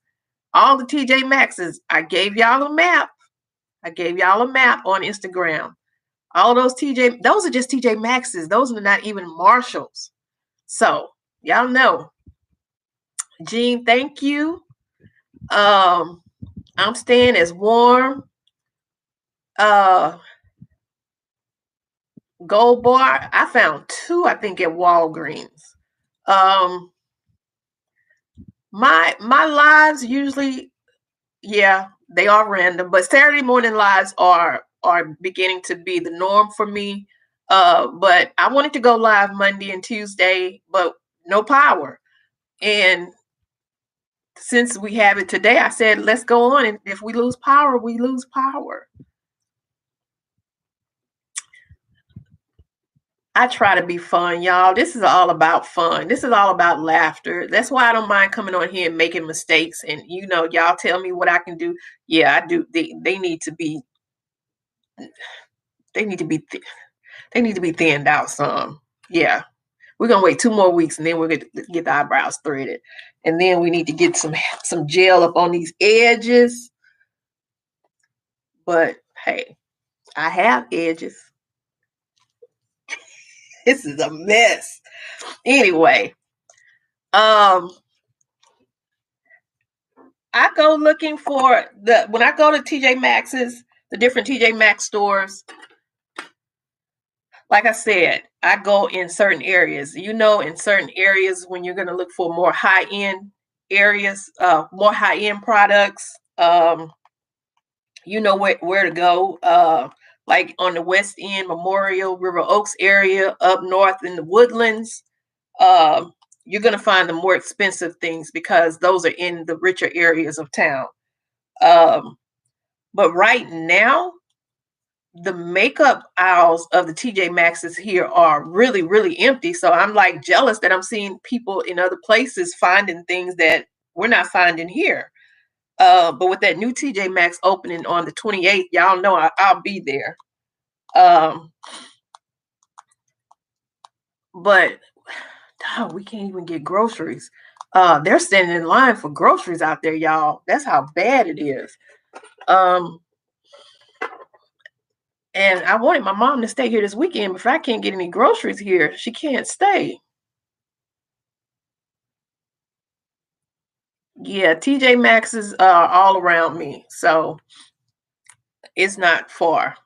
All the TJ Maxxes. I gave y'all a map. I gave y'all a map on Instagram. All those those are just TJ Maxxes. Those are not even Marshalls. So y'all know. Jean, thank you. I'm staying as warm. Gold bar. I found two, I think, at Walgreens. Um, my lives usually, yeah, they are random, but Saturday morning lives are beginning to be the norm for me. But I wanted to go live Monday and Tuesday, but no power. And since we have it today, I said let's go on. And if we lose power, we lose power. I try to be fun, y'all. This is all about fun. This is all about laughter. That's why I don't mind coming on here and making mistakes. And y'all tell me what I can do. Yeah, I do. They need to be. They need to be. They need to be thinned out some. Yeah, we're gonna wait 2 more weeks and then we're gonna get the eyebrows threaded, and then we need to get some gel up on these edges. But hey, I have edges. This is a mess. Anyway, I go looking for when I go to TJ Maxx's, the different TJ Maxx stores. Like I said, I go in certain areas. In certain areas when you're going to look for more high end areas, more high end products. You know where to go. Like on the West End, Memorial, River Oaks area, up north in the Woodlands. You're going to find the more expensive things because those are in the richer areas of town. But right now, the makeup aisles of the TJ Maxx's here are really, really empty. So I'm like jealous that I'm seeing people in other places finding things that we're not finding here. But with that new TJ Maxx opening on the 28th, y'all know I'll be there. But we can't even get groceries. They're standing in line for groceries out there, y'all. That's how bad it is. And I wanted my mom to stay here this weekend, but if I can't get any groceries here, she can't stay. Yeah, TJ Maxx is all around me, so it's not far.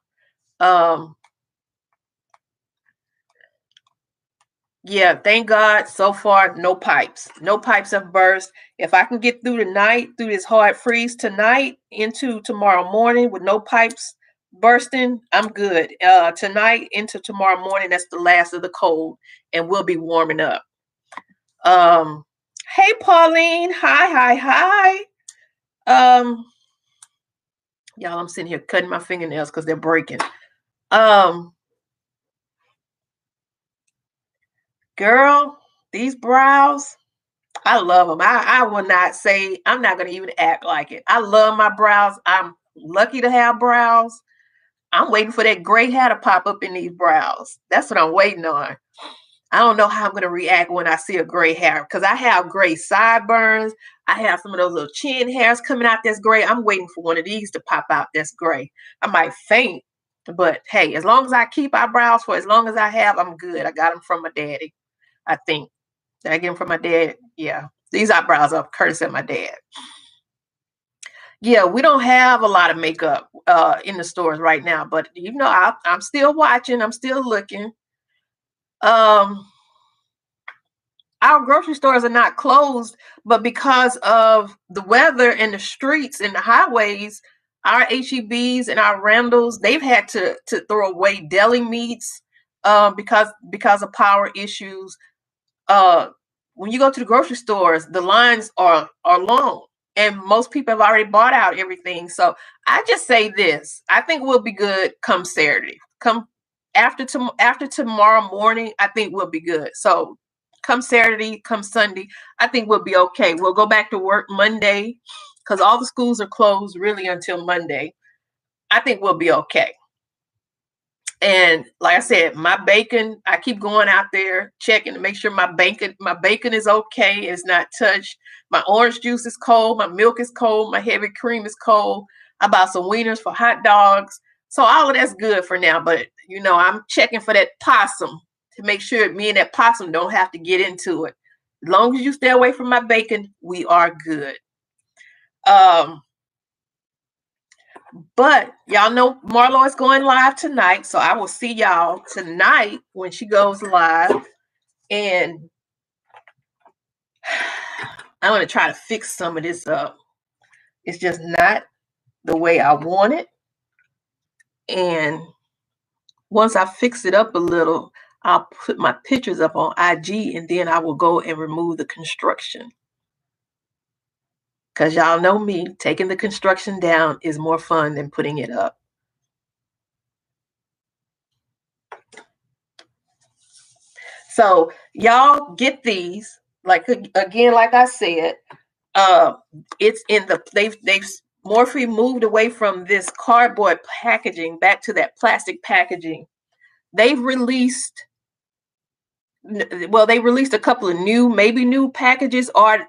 Yeah, thank God so far, no pipes. No pipes have burst. If I can get through the night, through this hard freeze tonight into tomorrow morning with no pipes bursting, I'm good. Tonight into tomorrow morning, that's the last of the cold, and we'll be warming up. Hey Pauline, hi. Y'all, I'm sitting here cutting my fingernails because they're breaking. Girl, these brows, I love them. I will not say, I'm not going to even act like it. I love my brows. I'm lucky to have brows. I'm waiting for that gray hair to pop up in these brows. That's what I'm waiting on. I don't know how I'm going to react when I see a gray hair because I have gray sideburns. I have some of those little chin hairs coming out that's gray. I'm waiting for one of these to pop out that's gray. I might faint, but hey, as long as I keep eyebrows for as long as I have, I'm good. I got them from my daddy, I think. Did I get them from my dad? Yeah. These eyebrows are courtesy of my dad. Yeah, we don't have a lot of makeup in the stores right now, but I'm still watching. I'm still looking. Our grocery stores are not closed, but because of the weather and the streets and the highways, our HEBs and our Randalls, they've had to throw away deli meats because of power issues. when you go to the grocery stores, the lines are long, and most people have already bought out everything. So I just say this: I think we'll be good come Saturday. Come after tomorrow morning, I think we'll be good. So come Saturday, come Sunday, I think we'll be okay. We'll go back to work Monday because all the schools are closed really until Monday. I think we'll be okay. And like I said, my bacon, I keep going out there checking to make sure my bacon is okay. It's not touched. My orange juice is cold. My milk is cold. My heavy cream is cold. I bought some wieners for hot dogs. So all of that's good for now. But I'm checking for that possum to make sure me and that possum don't have to get into it. As long as you stay away from my bacon, we are good. But y'all know Marlo is going live tonight, so I will see y'all tonight when she goes live. And I'm going to try to fix some of this up. It's just not the way I want it. And once I fix it up a little, I'll put my pictures up on IG, and then I will go and remove the construction. Because y'all know me, taking the construction down is more fun than putting it up. So y'all get these. Like again, like I said, it's in the they've Morphe moved away from this cardboard packaging back to that plastic packaging. They've released a couple of new packages, or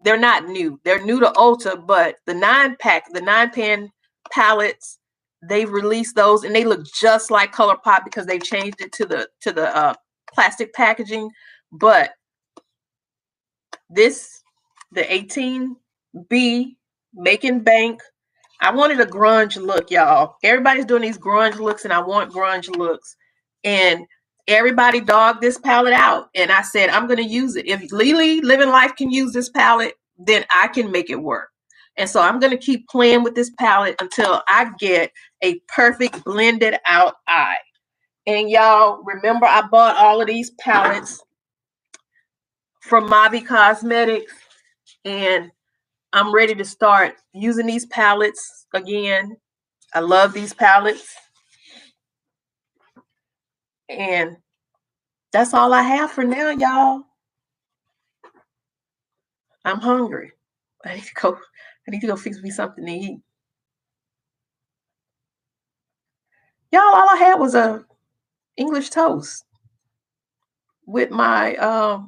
they're not new. They're new to Ulta, but the 9-pan palettes, they've released those, and they look just like ColourPop because they changed it to the plastic packaging. But the 18B Making Bank, I wanted a grunge look, y'all. Everybody's doing these grunge looks, and I want grunge looks. And everybody dogged this palette out, and I said, I'm going to use it. If Lily Living Life can use this palette, then I can make it work. And so I'm going to keep playing with this palette until I get a perfect blended out eye. And y'all, remember I bought all of these palettes from Mavi Cosmetics, and I'm ready to start using these palettes again. I love these palettes. And that's all I have for now, y'all. I'm hungry. I need to go fix me something to eat. Y'all, all I had was a English toast with my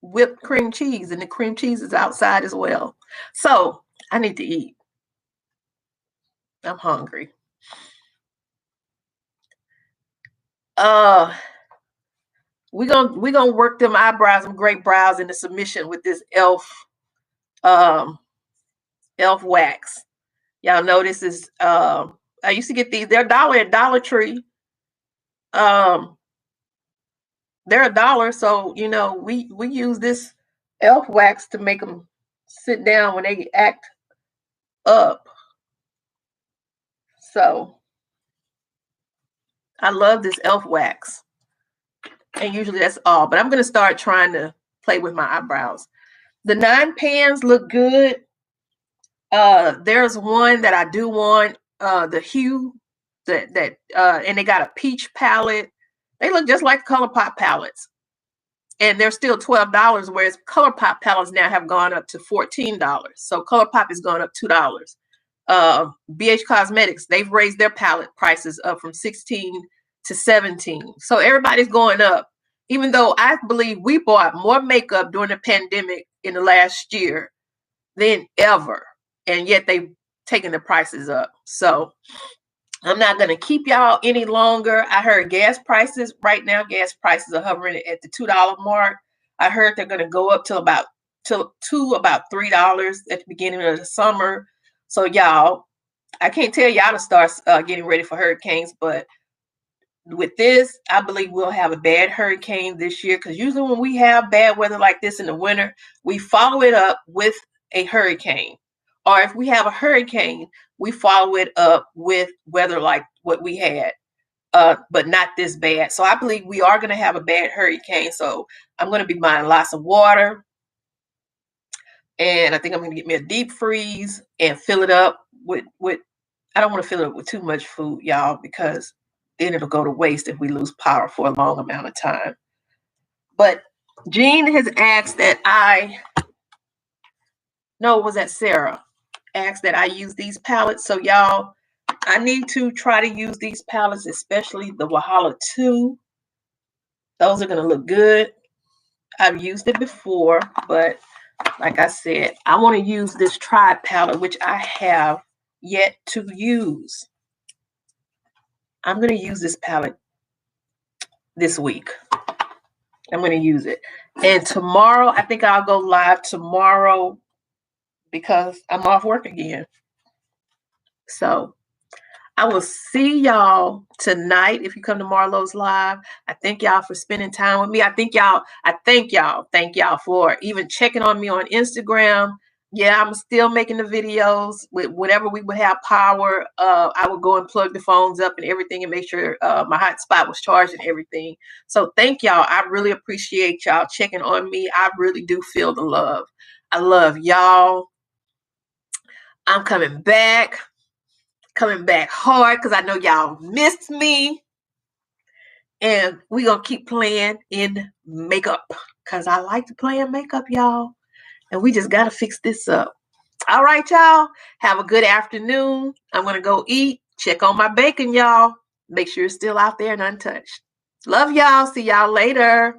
whipped cream cheese, and the cream cheese is outside as well. So I need to eat. I'm hungry. We're gonna work them eyebrows, them great brows into submission with this elf wax. Y'all know this is I used to get these. They're $1 at Dollar Tree. They're $1, so we use this elf wax to make them sit down when they act up. So I love this elf wax, and usually that's all. But I'm gonna start trying to play with my eyebrows. The 9 pans look good. There's one that I do want. The Hue and they got a peach palette. They look just like ColourPop palettes, and they're still $12, whereas ColourPop palettes now have gone up to $14. So ColourPop has gone up $2. BH Cosmetics, they've raised their palette prices up from $16 to $17. So everybody's going up, even though I believe we bought more makeup during the pandemic in the last year than ever, and yet they've taken the prices up. So I'm not going to keep y'all any longer. I heard gas prices right now are hovering at the $2 mark. I heard they're going to go up to about $3 at the beginning of the summer. So y'all, I can't tell y'all to start getting ready for hurricanes, but with this, I believe we'll have a bad hurricane this year, because usually when we have bad weather like this in the winter, we follow it up with a hurricane. Or if we have a hurricane, we follow it up with weather like what we had but not this bad. So I believe we are going to have a bad hurricane. So I'm going to be buying lots of water. And I think I'm going to get me a deep freeze and fill it up with I don't want to fill it up with too much food, y'all, because then it'll go to waste if we lose power for a long amount of time. But Jean has asked that was that Sarah asked that I use these palettes. So y'all, I need to try to use these palettes, especially the Walhalla 2. Those are going to look good. I've used it before, but like I said, I want to use this Tribe palette, which I have yet to use. I'm going to use this palette this week. I'm going to use it. And tomorrow, I think I'll go live tomorrow because I'm off work again. So I will see y'all tonight if you come to Marlo's Live. I thank y'all for spending time with me. I thank y'all for even checking on me on Instagram. Yeah, I'm still making the videos with whenever we would have power. I would go and plug the phones up and everything and make sure my hotspot was charged and everything. So thank y'all. I really appreciate y'all checking on me. I really do feel the love. I love y'all. I'm coming back hard because I know y'all missed me. And we're going to keep playing in makeup because I like to play in makeup, y'all. And we just got to fix this up. All right, y'all. Have a good afternoon. I'm going to go eat. Check on my bacon, y'all. Make sure it's still out there and untouched. Love y'all. See y'all later.